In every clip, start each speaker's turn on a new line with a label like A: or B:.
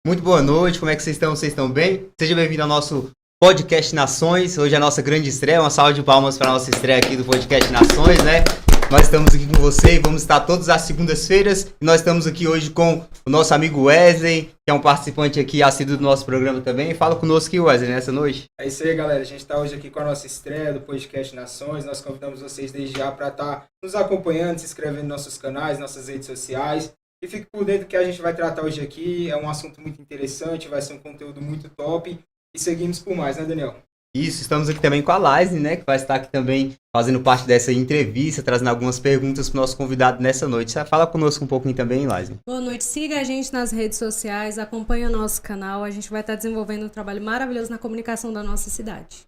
A: Muito boa noite, como é que vocês estão? Vocês estão bem? Seja bem-vindo ao nosso podcast Nações. Hoje é a nossa grande estreia, uma salva de palmas para a nossa estreia aqui do podcast Nações, né? Nós estamos aqui com você e vamos estar todas as segundas-feiras. E nós estamos aqui hoje com o nosso amigo Wesley, que é um participante aqui assíduo do nosso programa também. Fala conosco aqui, Wesley, nessa noite.
B: É isso aí, galera. A gente está hoje aqui com a nossa estreia do podcast Nações. Nós convidamos vocês desde já para estar nos acompanhando, se inscrevendo nos nossos canais, nossas redes sociais. E fique por dentro que a gente vai tratar hoje aqui. É um assunto muito interessante, vai ser um conteúdo muito top. E seguimos por mais, né, Daniel?
A: Isso, estamos aqui também com a Laisne, né, que vai estar aqui também fazendo parte dessa entrevista, trazendo algumas perguntas para o nosso convidado nessa noite. Você fala conosco um pouquinho também, Laisne.
C: Boa noite, siga a gente nas redes sociais, acompanhe o nosso canal, a gente vai estar desenvolvendo um trabalho maravilhoso na comunicação da nossa cidade.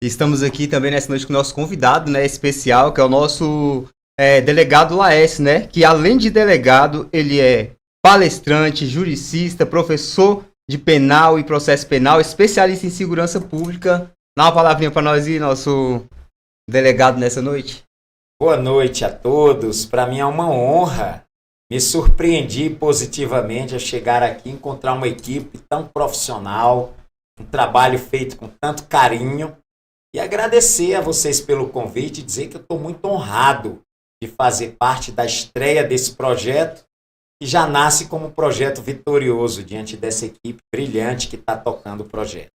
A: Estamos aqui também nessa noite com o nosso convidado, né, especial, que é o nosso delegado Laércio, né, que além de delegado, ele é palestrante, juricista, professor de penal e processo penal, especialista em segurança pública. Dá uma palavrinha para nós aí, nosso delegado, nessa noite.
D: Boa noite a todos. Para mim é uma honra. Me surpreendi positivamente a chegar aqui e encontrar uma equipe tão profissional, um trabalho feito com tanto carinho. E agradecer a vocês pelo convite e dizer que eu estou muito honrado de fazer parte da estreia desse projeto, que já nasce como um projeto vitorioso diante dessa equipe brilhante que está tocando o projeto.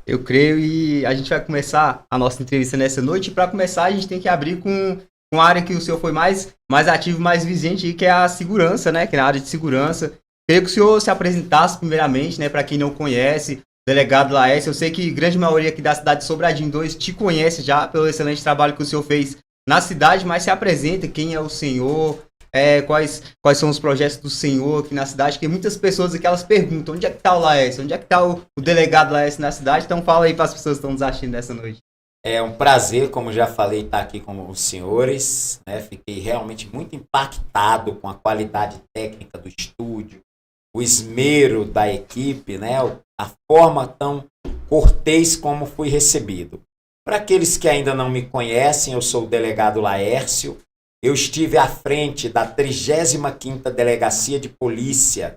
A: Eu creio, e a gente vai começar a nossa entrevista nessa noite. E para começar, a gente tem que abrir com uma área que o senhor foi mais ativo, mais vigente, que é a segurança, né? Que é a área de segurança. Queria que o senhor se apresentasse primeiramente, né? Para quem não conhece, delegado Laércio. Eu sei que grande maioria aqui da cidade de Sobradinho 2 te conhece já pelo excelente trabalho que o senhor fez na cidade, mas se apresenta, quem é o senhor, quais são os projetos do senhor aqui na cidade, porque muitas pessoas aqui elas perguntam, onde é que está o Laércio, onde é que está o delegado Laércio na cidade, então fala aí para as pessoas que estão nos assistindo nessa noite.
D: É um prazer, como já falei, estar aqui com os senhores, né? Fiquei realmente muito impactado com a qualidade técnica do estúdio, o esmero da equipe, né? A forma tão cortês como fui recebido. Para aqueles que ainda não me conhecem, eu sou o delegado Laércio. Eu estive à frente da 35ª Delegacia de Polícia,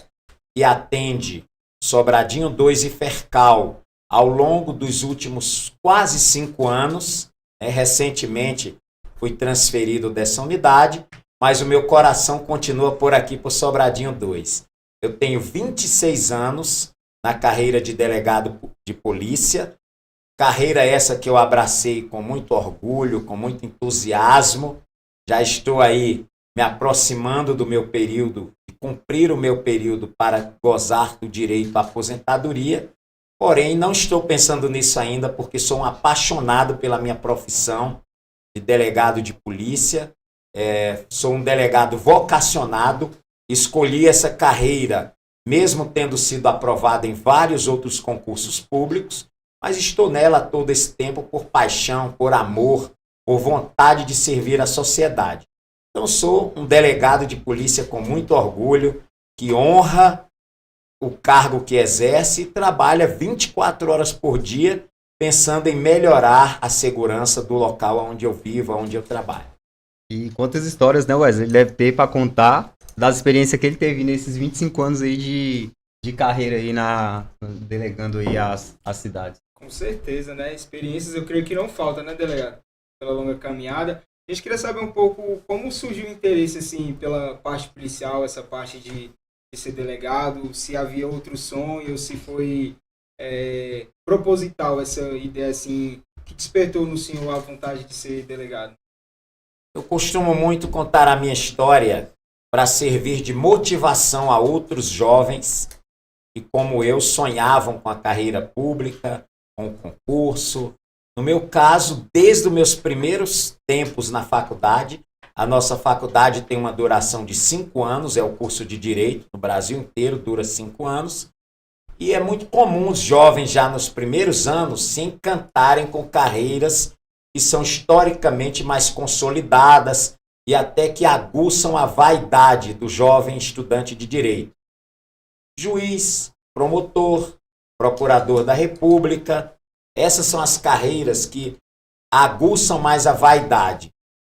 D: que atende Sobradinho 2 e Fercal, ao longo dos últimos quase 5 anos. Recentemente fui transferido dessa unidade, mas o meu coração continua por aqui, por Sobradinho 2. Eu tenho 26 anos na carreira de delegado de polícia, carreira essa que eu abracei com muito orgulho, com muito entusiasmo. Já estou aí me aproximando do meu período, de cumprir o meu período para gozar do direito à aposentadoria, porém não estou pensando nisso ainda porque sou um apaixonado pela minha profissão de delegado de polícia, sou um delegado vocacionado, escolhi essa carreira mesmo tendo sido aprovado em vários outros concursos públicos, mas estou nela todo esse tempo por paixão, por amor, por vontade de servir a sociedade. Então sou um delegado de polícia com muito orgulho, que honra o cargo que exerce e trabalha 24 horas por dia pensando em melhorar a segurança do local onde eu vivo, onde eu trabalho.
A: E quantas histórias, né, Wesley, ele deve ter para contar das experiências que ele teve nesses 25 anos aí de carreira aí delegando aí as cidades.
B: Com certeza, né? Experiências eu creio que não falta, né, delegado? Pela longa caminhada. A gente queria saber um pouco como surgiu o interesse, assim, pela parte policial, essa parte de ser delegado, se havia outro sonho, se foi proposital essa ideia, assim, que despertou no senhor a vontade de ser delegado.
D: Eu costumo muito contar a minha história para servir de motivação a outros jovens que, como eu, sonhavam com a carreira pública, com o concurso. No meu caso, desde os meus primeiros tempos na faculdade, a nossa faculdade tem uma duração de 5 anos, é o curso de Direito, no Brasil inteiro dura 5 anos, e é muito comum os jovens já nos primeiros anos se encantarem com carreiras que são historicamente mais consolidadas e até que aguçam a vaidade do jovem estudante de Direito. Juiz, promotor, procurador da República, essas são as carreiras que aguçam mais a vaidade.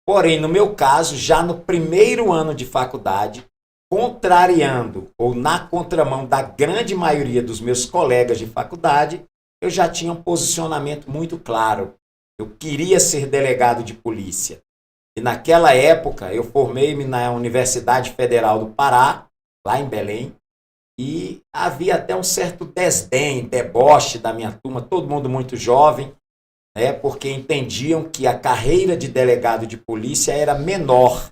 D: Porém, no meu caso, já no primeiro ano de faculdade, contrariando ou na contramão da grande maioria dos meus colegas de faculdade, eu já tinha um posicionamento muito claro. Eu queria ser delegado de polícia. E naquela época eu formei-me na Universidade Federal do Pará, lá em Belém, e havia até um certo desdém, deboche da minha turma, todo mundo muito jovem, né, porque entendiam que a carreira de delegado de polícia era menor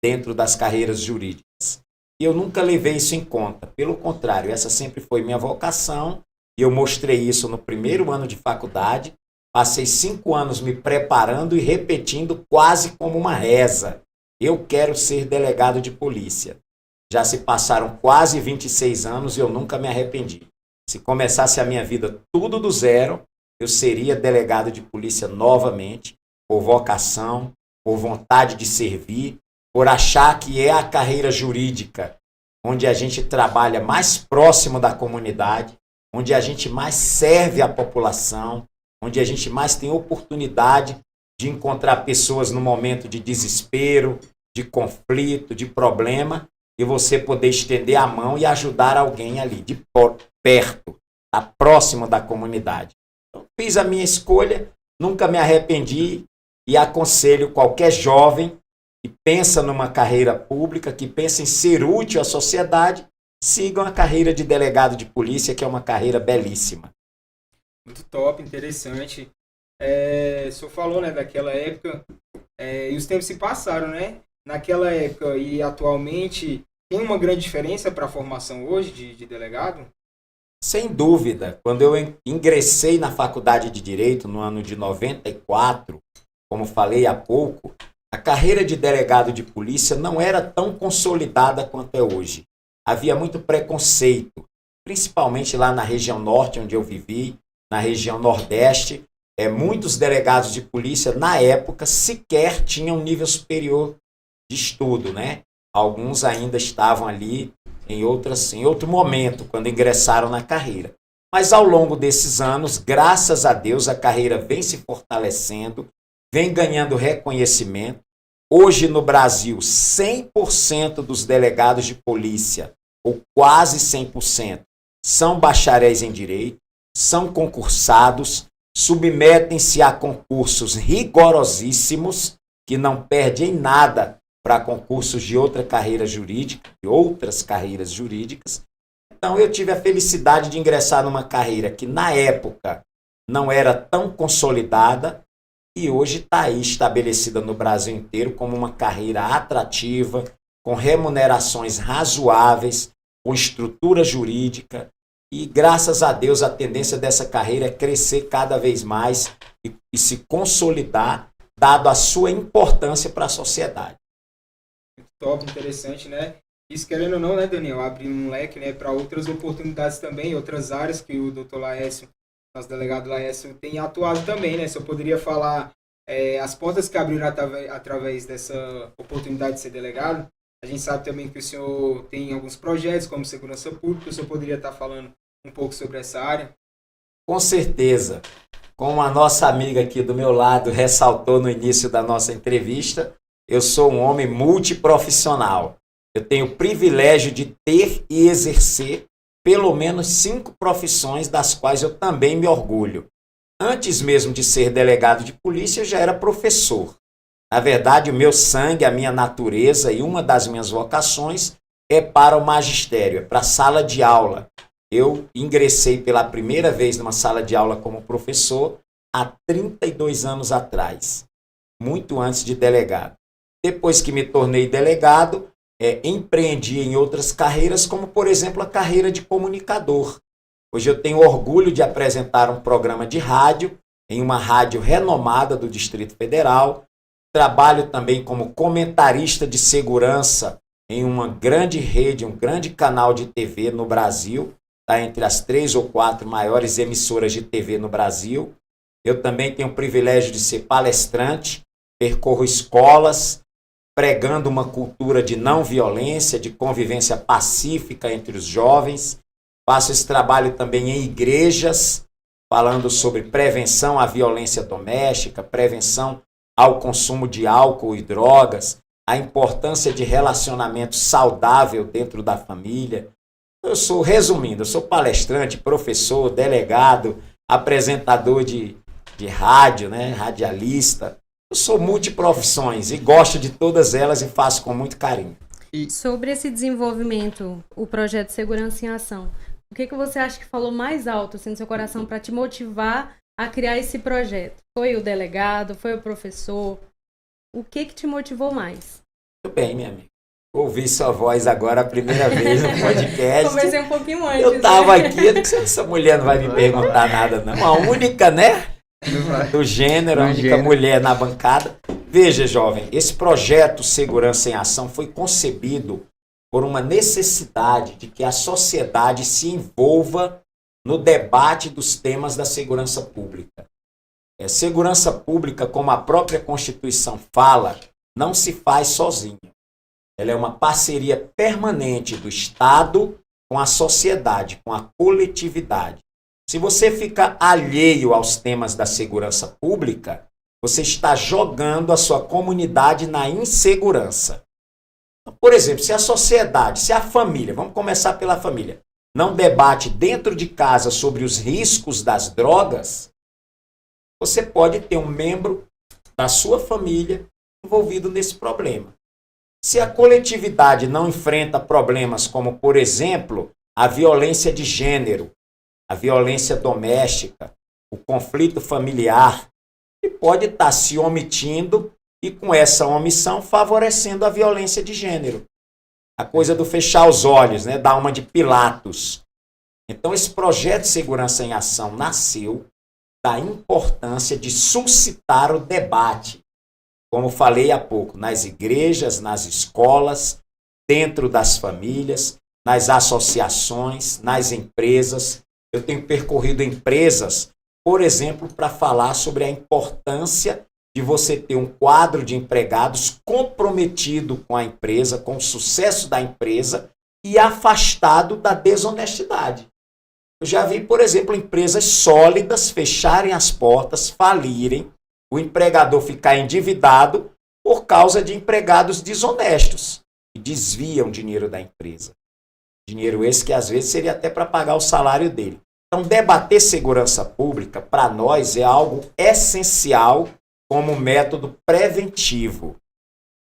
D: dentro das carreiras jurídicas. E eu nunca levei isso em conta. Pelo contrário, essa sempre foi minha vocação, e eu mostrei isso no primeiro ano de faculdade. Passei 5 anos me preparando e repetindo quase como uma reza. Eu quero ser delegado de polícia. Já se passaram quase 26 anos e eu nunca me arrependi. Se começasse a minha vida tudo do zero, eu seria delegado de polícia novamente, por vocação, por vontade de servir, por achar que é a carreira jurídica onde a gente trabalha mais próximo da comunidade, onde a gente mais serve a população, onde a gente mais tem oportunidade de encontrar pessoas no momento de desespero, de conflito, de problema, e você poder estender a mão e ajudar alguém ali, de perto, tá próximo da comunidade. Então, fiz a minha escolha, nunca me arrependi e aconselho qualquer jovem que pensa numa carreira pública, que pensa em ser útil à sociedade, sigam a carreira de delegado de polícia, que é uma carreira belíssima.
B: Muito top, interessante. O senhor falou, né, daquela época, e os tempos se passaram, né? Naquela época e atualmente, tem uma grande diferença para a formação hoje de delegado?
D: Sem dúvida. Quando eu ingressei na faculdade de Direito no ano de 94, como falei há pouco, a carreira de delegado de polícia não era tão consolidada quanto é hoje. Havia muito preconceito, principalmente lá na região norte, onde eu vivi, na região nordeste. Muitos delegados de polícia, na época, sequer tinham nível superior de estudo, né? Alguns ainda estavam ali em outro momento, quando ingressaram na carreira. Mas ao longo desses anos, graças a Deus, a carreira vem se fortalecendo, vem ganhando reconhecimento. Hoje no Brasil, 100% dos delegados de polícia, ou quase 100%, são bacharéis em direito, são concursados, submetem-se a concursos rigorosíssimos, que não perdem nada para concursos de outra carreira jurídica, de outras carreiras jurídicas. Então eu tive a felicidade de ingressar numa carreira que na época não era tão consolidada e hoje está aí estabelecida no Brasil inteiro como uma carreira atrativa, com remunerações razoáveis, com estrutura jurídica. E graças a Deus a tendência dessa carreira é crescer cada vez mais e se consolidar, dado a sua importância para a sociedade.
B: Top, interessante, né? Isso, querendo ou não, né, Daniel, abre um leque, né, para outras oportunidades também, outras áreas que o doutor Laércio, nosso delegado Laércio, tem atuado também, né? Se eu poderia falar as portas que abriram através dessa oportunidade de ser delegado. A gente sabe também que o senhor tem alguns projetos como segurança pública. O senhor poderia estar falando um pouco sobre essa área?
D: Com certeza. Como a nossa amiga aqui do meu lado ressaltou no início da nossa entrevista, eu sou um homem multiprofissional. Eu tenho o privilégio de ter e exercer pelo menos 5 profissões das quais eu também me orgulho. Antes mesmo de ser delegado de polícia, eu já era professor. Na verdade, o meu sangue, a minha natureza e uma das minhas vocações é para o magistério, é para a sala de aula. Eu ingressei pela primeira vez numa sala de aula como professor há 32 anos atrás, muito antes de delegado. Depois que me tornei delegado, empreendi em outras carreiras, como por exemplo a carreira de comunicador. Hoje eu tenho orgulho de apresentar um programa de rádio, em uma rádio renomada do Distrito Federal. Trabalho também como comentarista de segurança em uma grande rede, um grande canal de TV no Brasil, está entre as 3 ou 4 maiores emissoras de TV no Brasil. Eu também tenho o privilégio de ser palestrante, percorro escolas, pregando uma cultura de não violência, de convivência pacífica entre os jovens. Faço esse trabalho também em igrejas, falando sobre prevenção à violência doméstica, prevenção ao consumo de álcool e drogas, a importância de relacionamento saudável dentro da família. Resumindo, eu sou palestrante, professor, delegado, apresentador de rádio, né, radialista. Eu sou multiprofissões e gosto de todas elas e faço com muito carinho.
C: Sobre esse desenvolvimento, o projeto Segurança em Ação, o que você acha que falou mais alto assim, no seu coração para te motivar a criar esse projeto? Foi o delegado? Foi o professor? O que te motivou mais?
D: Muito bem, minha amiga. Ouvi sua voz agora a primeira vez no podcast.
C: Conversei um pouquinho antes.
D: Eu estava aqui, eu disse, essa mulher não vai me perguntar nada, não. A única, né? Do gênero, a única mulher na bancada. Veja, jovem, esse projeto Segurança em Ação foi concebido por uma necessidade de que a sociedade se envolva no debate dos temas da segurança pública. Segurança pública, como a própria Constituição fala, não se faz sozinho. Ela é uma parceria permanente do Estado com a sociedade, com a coletividade. Se você fica alheio aos temas da segurança pública, você está jogando a sua comunidade na insegurança. Por exemplo, se a sociedade, se a família, vamos começar pela família, não debate dentro de casa sobre os riscos das drogas, você pode ter um membro da sua família envolvido nesse problema. Se a coletividade não enfrenta problemas como, por exemplo, a violência de gênero, a violência doméstica, o conflito familiar, ele pode estar se omitindo e, com essa omissão, favorecendo a violência de gênero. A coisa do fechar os olhos, né, da uma de Pilatos. Então, esse projeto de Segurança em Ação nasceu da importância de suscitar o debate, como falei há pouco, nas igrejas, nas escolas, dentro das famílias, nas associações, nas empresas. Eu tenho percorrido empresas, por exemplo, para falar sobre a importância de você ter um quadro de empregados comprometido com a empresa, com o sucesso da empresa e afastado da desonestidade. Eu já vi, por exemplo, empresas sólidas fecharem as portas, falirem, o empregador ficar endividado por causa de empregados desonestos que desviam dinheiro da empresa. Dinheiro esse que às vezes seria até para pagar o salário dele. Então, debater segurança pública, para nós, é algo essencial como método preventivo.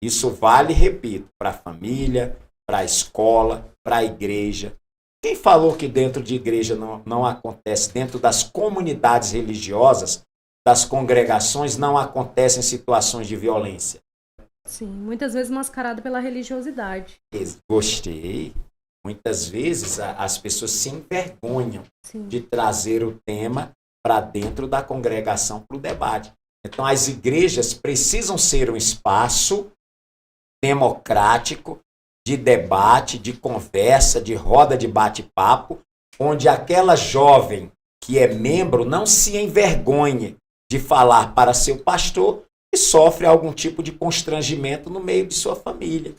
D: Isso vale, repito, para a família, para a escola, para a igreja. Quem falou que dentro de igreja não acontece, dentro das comunidades religiosas, das congregações, não acontecem situações de violência?
C: Sim, muitas vezes mascarado pela religiosidade.
D: Gostei. Muitas vezes as pessoas se envergonham
C: Sim.
D: de trazer o tema para dentro da congregação para o debate. Então, as igrejas precisam ser um espaço democrático de debate, de conversa, de roda de bate-papo, onde aquela jovem que é membro não se envergonhe de falar para seu pastor e sofre algum tipo de constrangimento no meio de sua família.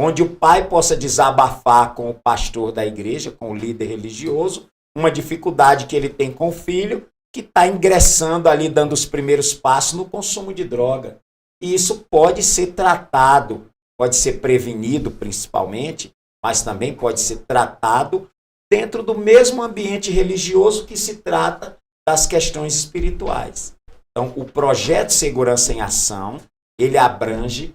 D: Onde o pai possa desabafar com o pastor da igreja, com o líder religioso, uma dificuldade que ele tem com o filho, que está ingressando ali, dando os primeiros passos no consumo de droga. E isso pode ser tratado, pode ser prevenido principalmente, mas também pode ser tratado dentro do mesmo ambiente religioso que se trata das questões espirituais. Então, o projeto Segurança em Ação, ele abrange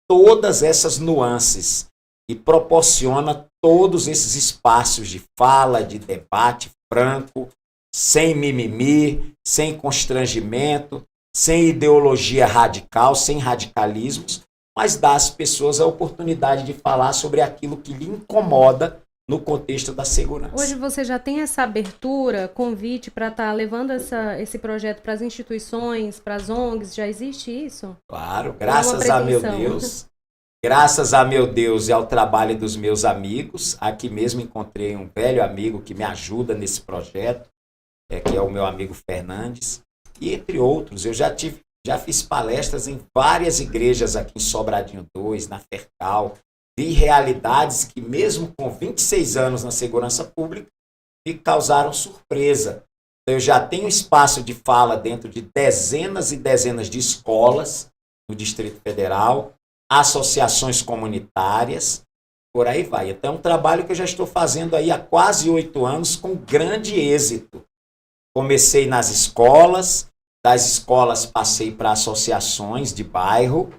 D: todas essas nuances e proporciona todos esses espaços de fala, de debate franco, sem mimimi, sem constrangimento, sem ideologia radical, sem radicalismos, mas dá às pessoas a oportunidade de falar sobre aquilo que lhe incomoda no contexto da segurança.
C: Hoje você já tem essa abertura, convite para estar levando esse projeto para as instituições, para as ONGs? Já existe isso?
D: Claro, graças a meu Deus. Graças a meu Deus e ao trabalho dos meus amigos. Aqui mesmo encontrei um velho amigo que me ajuda nesse projeto, que é o meu amigo Fernandes. E entre outros, eu já fiz palestras em várias igrejas aqui em Sobradinho 2, na Fercal. Vi realidades que, mesmo com 26 anos na segurança pública, me causaram surpresa. Então, eu já tenho espaço de fala dentro de dezenas e dezenas de escolas no Distrito Federal. associações comunitárias, por aí vai. Então, é um trabalho que eu já estou fazendo aí há quase 8 anos com grande êxito. Comecei nas escolas, das escolas passei para associações de bairro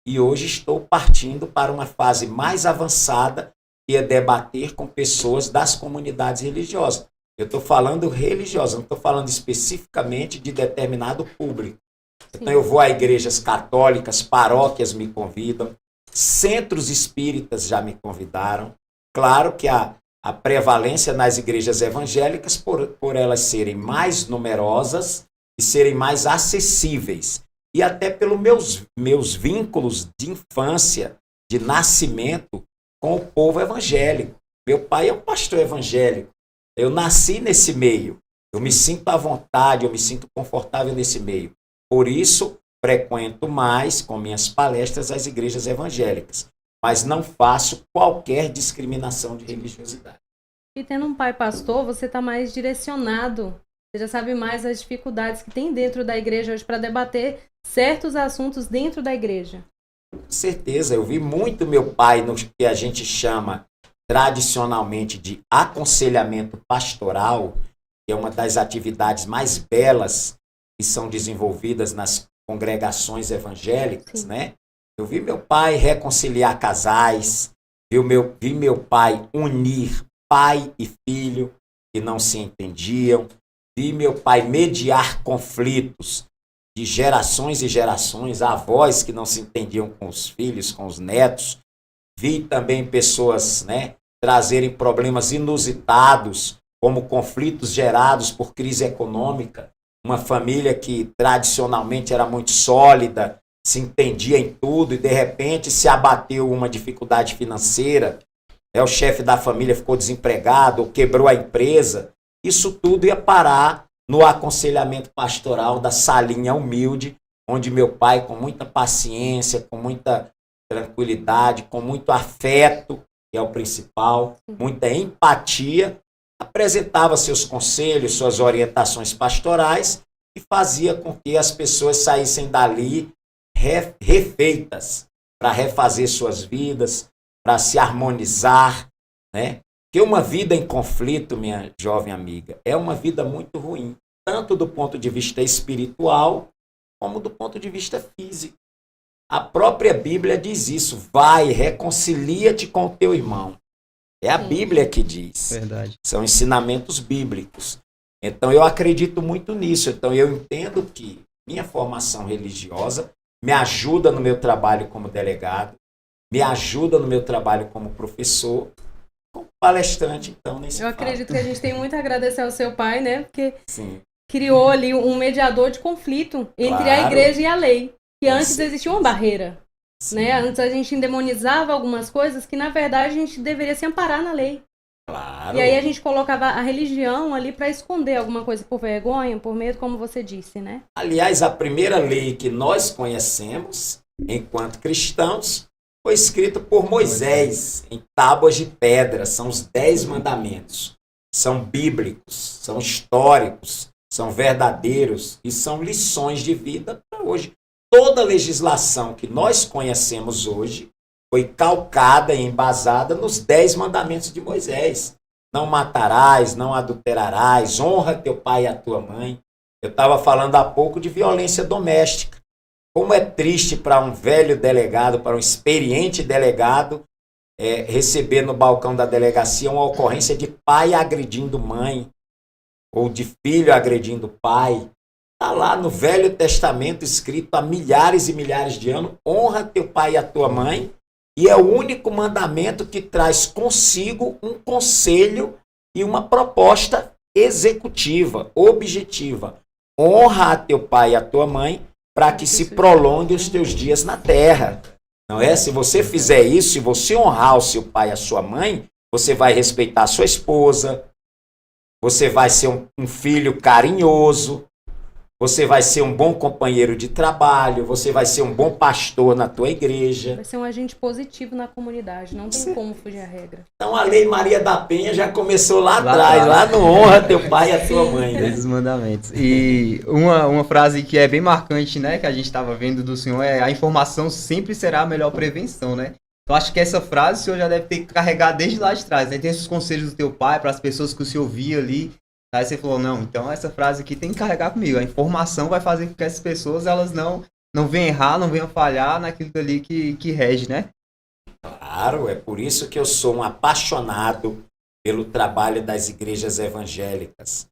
D: e hoje estou partindo para uma fase mais avançada, que é debater com pessoas das comunidades religiosas. Eu estou falando religiosa, não estou falando especificamente de determinado público. Então, eu vou a igrejas católicas, paróquias me convidam, centros espíritas já me convidaram. Claro que a prevalência nas igrejas evangélicas, por elas serem mais numerosas e serem mais acessíveis. E até pelos meus vínculos de infância, de nascimento com o povo evangélico. Meu pai é um pastor evangélico. Eu nasci nesse meio. Eu me sinto à vontade, eu me sinto confortável nesse meio. Por isso, frequento mais, com minhas palestras, as igrejas evangélicas. Mas não faço qualquer discriminação de religiosidade.
C: E tendo um pai pastor, você está mais direcionado. Você já sabe mais as dificuldades que tem dentro da igreja hoje para debater certos assuntos dentro da igreja.
D: Com certeza, eu vi muito meu pai no que a gente chama tradicionalmente de aconselhamento pastoral, que é uma das atividades mais belas que são desenvolvidas nas congregações evangélicas, né? Eu vi meu pai reconciliar casais, vi meu pai unir pai e filho que não se entendiam, vi meu pai mediar conflitos de gerações e gerações, avós que não se entendiam com os filhos, com os netos, vi também pessoas, né, trazerem problemas inusitados, como conflitos gerados por crise econômica, uma família que tradicionalmente era muito sólida, se entendia em tudo e de repente se abateu uma dificuldade financeira, o chefe da família ficou desempregado ou quebrou a empresa. Isso tudo ia parar no aconselhamento pastoral da salinha humilde, onde meu pai, com muita paciência, com muita tranquilidade, com muito afeto, que é o principal, muita empatia, apresentava seus conselhos, suas orientações pastorais e fazia com que as pessoas saíssem dali refeitas para refazer suas vidas, para se harmonizar, né? Porque uma vida em conflito, minha jovem amiga, é uma vida muito ruim, tanto do ponto de vista espiritual, como do ponto de vista físico. A própria Bíblia diz isso, vai, reconcilia-te com o teu irmão. É a Bíblia que diz.
A: Verdade.
D: São ensinamentos bíblicos. Então, eu acredito muito nisso. Então, eu entendo que minha formação religiosa me ajuda no meu trabalho como delegado, me ajuda no meu trabalho como professor, como palestrante, então, nesse
C: Eu acredito que a gente tem muito a agradecer ao seu pai, né? Porque
D: Sim.
C: criou ali um mediador de conflito entre a igreja e a lei. Que antes existia uma barreira. Né? Antes a gente endemonizava algumas coisas que, na verdade, a gente deveria se amparar na lei.
D: Claro.
C: E aí a gente colocava a religião ali para esconder alguma coisa por vergonha, por medo, como você disse, né?
D: Aliás, a primeira lei que nós conhecemos, enquanto cristãos, foi escrita por Moisés, em tábuas de pedra. São os 10 mandamentos. São bíblicos, são históricos, são verdadeiros e são lições de vida para hoje. Toda a legislação que nós conhecemos hoje foi calcada e embasada nos 10 mandamentos de Moisés. Não matarás, não adulterarás, honra teu pai e a tua mãe. Eu estava falando há pouco de violência doméstica. Como é triste para um velho delegado, para um experiente delegado, receber no balcão da delegacia uma ocorrência de pai agredindo mãe, ou de filho agredindo pai. Está lá no Velho Testamento, escrito há milhares e milhares de anos, honra teu pai e a tua mãe, e é o único mandamento que traz consigo um conselho e uma proposta executiva, objetiva. Honra a teu pai e a tua mãe, para que se prolongue os teus dias na terra. Não é? Se você fizer isso, se você honrar o seu pai e a sua mãe, você vai respeitar a sua esposa, você vai ser um filho carinhoso, você vai ser um bom companheiro de trabalho, você vai ser um bom pastor na tua igreja.
C: Vai ser um agente positivo na comunidade, não tem como fugir à regra.
D: Então a Lei Maria da Penha já começou lá atrás, lá no honra teu pai e a tua mãe.
A: Desde os mandamentos. E uma frase que é bem marcante, né, que a gente estava vendo do senhor é: a informação sempre será a melhor prevenção, né? Eu acho que essa frase o senhor já deve ter carregado desde lá de trás, né? Tem esses conselhos do teu pai para as pessoas que o senhor via ali. Aí você falou: não, então essa frase aqui tem que carregar comigo. A informação vai fazer com que essas pessoas elas não venham errar, não venham falhar naquilo ali que rege, né?
D: Claro, é por isso que eu sou um apaixonado pelo trabalho das igrejas evangélicas.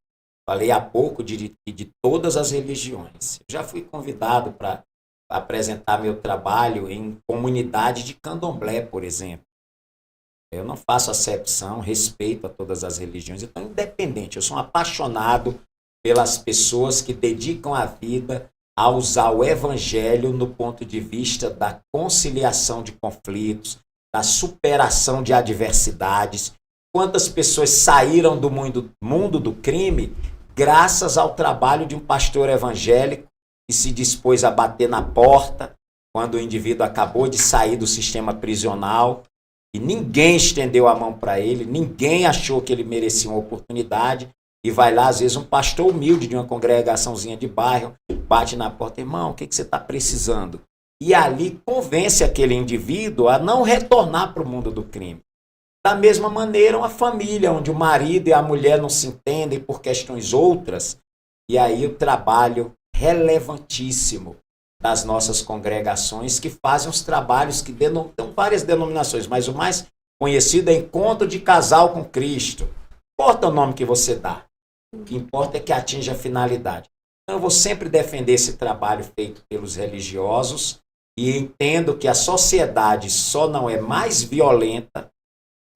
D: Falei há pouco de todas as religiões. Eu já fui convidado para apresentar meu trabalho em comunidade de candomblé, por exemplo. Eu não faço acepção, respeito a todas as religiões. Então, independente, eu sou um apaixonado pelas pessoas que dedicam a vida a usar o evangelho no ponto de vista da conciliação de conflitos, da superação de adversidades. Quantas pessoas saíram do mundo do crime graças ao trabalho de um pastor evangélico que se dispôs a bater na porta quando o indivíduo acabou de sair do sistema prisional e ninguém estendeu a mão para ele, ninguém achou que ele merecia uma oportunidade, e vai lá, às vezes, um pastor humilde de uma congregaçãozinha de bairro, bate na porta: irmão, o que você está precisando? E ali convence aquele indivíduo a não retornar para o mundo do crime. Da mesma maneira, uma família onde o marido e a mulher não se entendem por questões outras, e aí o trabalho relevantíssimo das nossas congregações, que fazem os trabalhos que tem várias denominações, mas o mais conhecido é Encontro de Casal com Cristo. Não importa o nome que você dá, o que importa é que atinja a finalidade. Então eu vou sempre defender esse trabalho feito pelos religiosos e entendo que a sociedade só não é mais violenta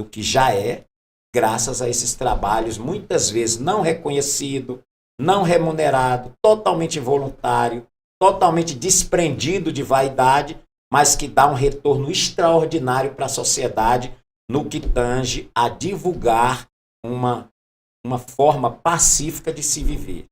D: do que já é, graças a esses trabalhos, muitas vezes não reconhecido, não remunerado, totalmente voluntário, totalmente desprendido de vaidade, mas que dá um retorno extraordinário para a sociedade no que tange a divulgar uma forma pacífica de se viver,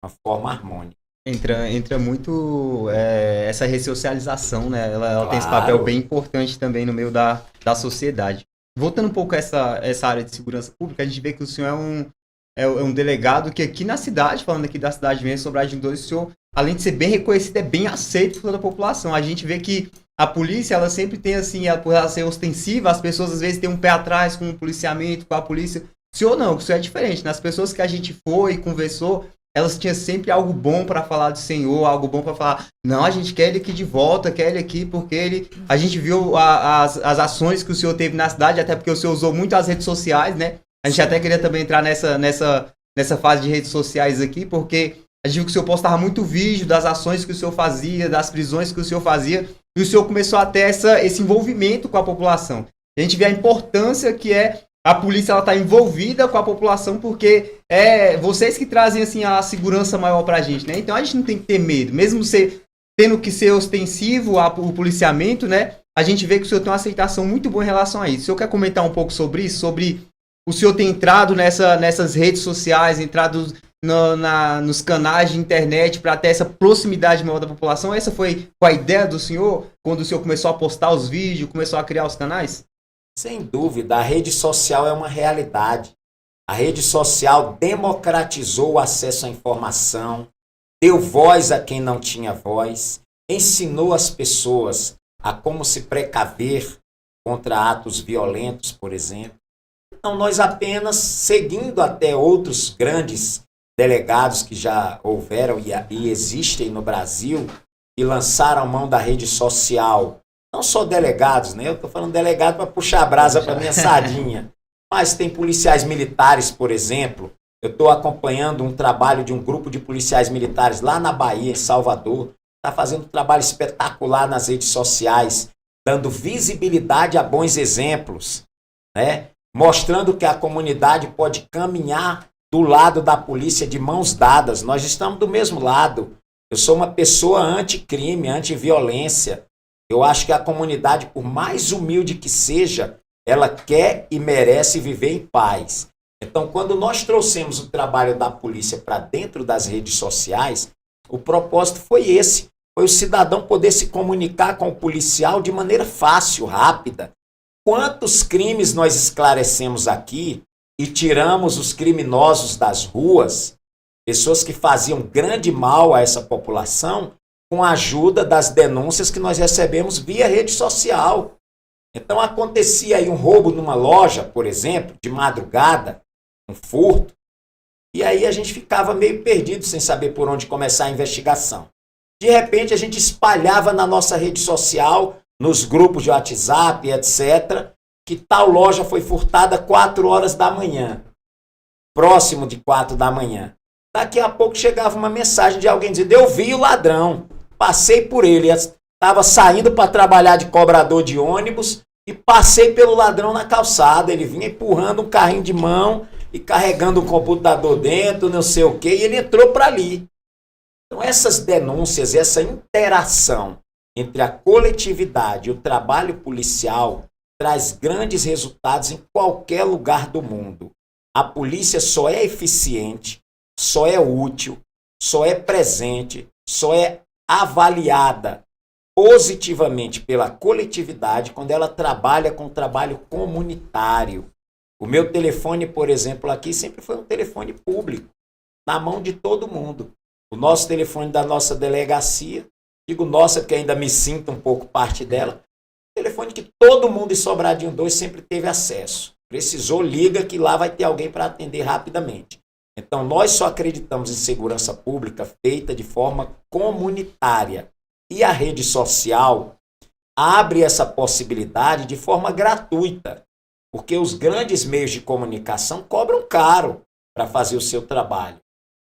D: uma forma harmônica.
A: Entra muito essa ressocialização, né? Ela
D: Claro.
A: tem esse papel bem importante também no meio da sociedade. Voltando um pouco a essa área de segurança pública, a gente vê que o senhor é um delegado que aqui na cidade, falando aqui da cidade mesmo, Sobradinho 2, o senhor, além de ser bem reconhecido, é bem aceito por toda a população. A gente vê que a polícia, ela sempre tem assim, por ela ser ostensiva, as pessoas às vezes têm um pé atrás com o policiamento, com a polícia. O senhor não, o senhor é diferente. Nas pessoas que a gente foi e conversou, elas tinham sempre algo bom para falar do Senhor, algo bom para falar: não, a gente quer ele aqui de volta, quer ele aqui, porque a gente viu as ações que o senhor teve na cidade, até porque o senhor usou muito as redes sociais, né? A gente até queria também entrar nessa fase de redes sociais aqui, porque a gente viu que o senhor postava muito vídeo das ações que o senhor fazia, das prisões que o senhor fazia, e o senhor começou a ter esse envolvimento com a população. A gente vê a importância que é a polícia estar envolvida com a população, porque é vocês que trazem assim, a segurança maior pra gente, né? Então a gente não tem que ter medo, mesmo tendo que ser ostensivo o policiamento, né? A gente vê que o senhor tem uma aceitação muito boa em relação a isso. O senhor quer comentar um pouco sobre isso? Sobre o senhor ter entrado nessas redes sociais, entrado nos canais de internet para ter essa proximidade maior da população? Essa foi a ideia do senhor, quando o senhor começou a postar os vídeos, começou a criar os canais?
D: Sem dúvida, a rede social é uma realidade. A rede social democratizou o acesso à informação, deu voz a quem não tinha voz, ensinou as pessoas a como se precaver contra atos violentos, por exemplo. Então, nós apenas, seguindo até outros grandes delegados que já houveram e existem no Brasil, que lançaram mão da rede social. Não só delegados, né? Eu estou falando delegado para puxar a brasa para minha sardinha. Mas tem policiais militares, por exemplo. Eu estou acompanhando um trabalho de um grupo de policiais militares lá na Bahia, em Salvador. Está fazendo um trabalho espetacular nas redes sociais, dando visibilidade a bons exemplos, né? Mostrando que a comunidade pode caminhar do lado da polícia de mãos dadas. Nós estamos do mesmo lado. Eu sou uma pessoa anticrime, antiviolência. Eu acho que a comunidade, por mais humilde que seja, ela quer e merece viver em paz. Então, quando nós trouxemos o trabalho da polícia para dentro das redes sociais, O propósito foi esse. Foi o cidadão poder se comunicar com o policial de maneira fácil, rápida. Quantos crimes nós esclarecemos aqui e tiramos os criminosos das ruas, pessoas que faziam grande mal a essa população, com a ajuda das denúncias que nós recebemos via rede social. Então acontecia aí um roubo numa loja, por exemplo, de madrugada, um furto, e aí a gente ficava meio perdido sem saber por onde começar a investigação. De repente a gente espalhava na nossa rede social, nos grupos de WhatsApp, etc., que tal loja foi furtada 4 horas da manhã, próximo de 4 da manhã. Daqui a pouco chegava uma mensagem de alguém dizendo: eu vi o ladrão, passei por ele, estava saindo para trabalhar de cobrador de ônibus e passei pelo ladrão na calçada. Ele vinha empurrando um carrinho de mão e carregando um computador dentro, não sei o quê, e ele entrou para ali. Então essas denúncias, essa interação entre a coletividade e o trabalho policial traz grandes resultados em qualquer lugar do mundo. A polícia só é eficiente, só é útil, só é presente, só é avaliada positivamente pela coletividade quando ela trabalha com trabalho comunitário. O meu telefone, por exemplo, aqui sempre foi um telefone público, na mão de todo mundo. O nosso telefone da nossa delegacia, digo nossa porque ainda me sinto um pouco parte dela, telefone que todo mundo em Sobradinho 2 sempre teve acesso. Precisou, liga que lá vai ter alguém para atender rapidamente. Então, nós só acreditamos em segurança pública feita de forma comunitária. E a rede social abre essa possibilidade de forma gratuita, porque os grandes meios de comunicação cobram caro para fazer o seu trabalho.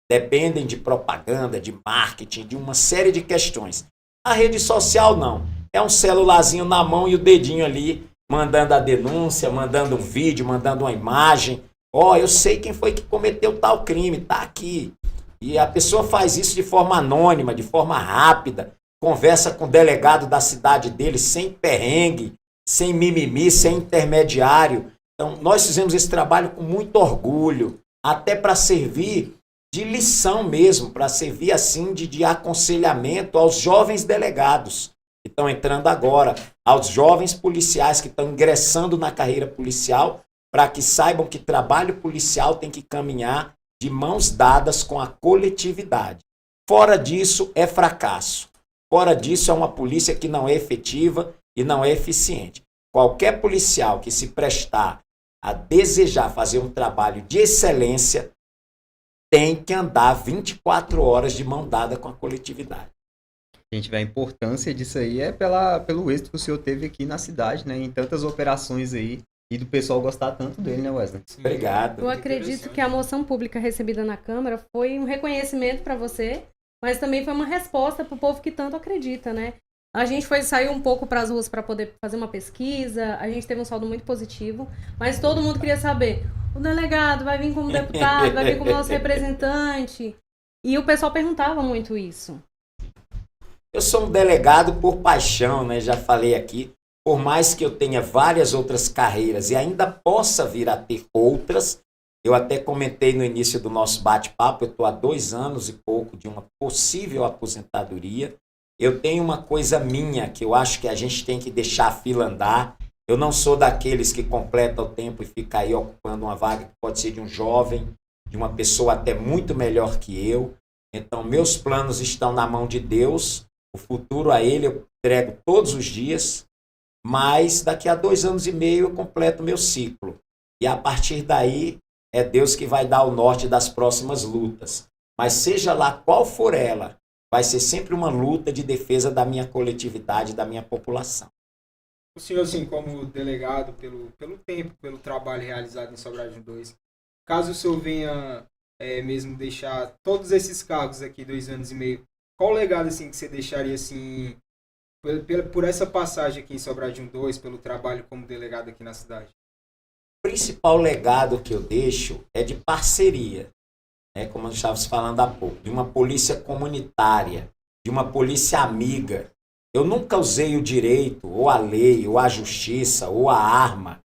D: Dependem de propaganda, de marketing, de uma série de questões. A rede social não. É um celularzinho na mão e o dedinho ali, mandando a denúncia, mandando um vídeo, mandando uma imagem. Eu sei quem foi que cometeu tal crime, tá aqui. E a pessoa faz isso de forma anônima, de forma rápida, conversa com o delegado da cidade dele, sem perrengue, sem mimimi, sem intermediário. Então, nós fizemos esse trabalho com muito orgulho, até para servir de lição mesmo, para servir assim de aconselhamento aos jovens delegados que estão entrando agora, aos jovens policiais que estão ingressando na carreira policial, para que saibam que trabalho policial tem que caminhar de mãos dadas com a coletividade. Fora disso, é fracasso. Fora disso, é uma polícia que não é efetiva e não é eficiente. Qualquer policial que se prestar a desejar fazer um trabalho de excelência tem que andar 24 horas de mão dada com a coletividade.
A: Gente, a importância disso aí é pelo êxito que o senhor teve aqui na cidade, né? Em tantas operações aí. E do pessoal gostar tanto dele, né, Wesley?
D: Obrigado.
C: Eu acredito que a moção pública recebida na Câmara foi um reconhecimento para você, mas também foi uma resposta para o povo que tanto acredita, né? A gente saiu um pouco para as ruas para poder fazer uma pesquisa, a gente teve um saldo muito positivo, mas todo mundo queria saber, o delegado vai vir como deputado, vai vir como nosso representante, e o pessoal perguntava muito isso.
D: Eu sou um delegado por paixão, né? Já falei aqui. Por mais que eu tenha várias outras carreiras e ainda possa vir a ter outras, eu até comentei no início do nosso bate-papo, eu estou há 2 anos e pouco de uma possível aposentadoria. Eu tenho uma coisa minha que eu acho que a gente tem que deixar a fila andar. Eu não sou daqueles que completa o tempo e fica aí ocupando uma vaga que pode ser de um jovem, de uma pessoa até muito melhor que eu. Então, meus planos estão na mão de Deus, o futuro a Ele eu entrego todos os dias. Mas daqui a 2 anos e meio eu completo meu ciclo. E a partir daí é Deus que vai dar o norte das próximas lutas. Mas seja lá qual for ela, vai ser sempre uma luta de defesa da minha coletividade, da minha população.
B: O senhor, assim, como delegado, pelo tempo, pelo trabalho realizado em Sobradinho 2, caso o senhor venha mesmo deixar todos esses cargos aqui, 2 anos e meio, qual o legado assim, que você deixaria assim... Por essa passagem aqui em Sobradinho 2, pelo trabalho como delegado aqui na cidade?
D: O principal legado que eu deixo é de parceria, né? Como nós estávamos falando há pouco, de uma polícia comunitária, de uma polícia amiga. Eu nunca usei o direito, ou a lei, ou a justiça, ou a arma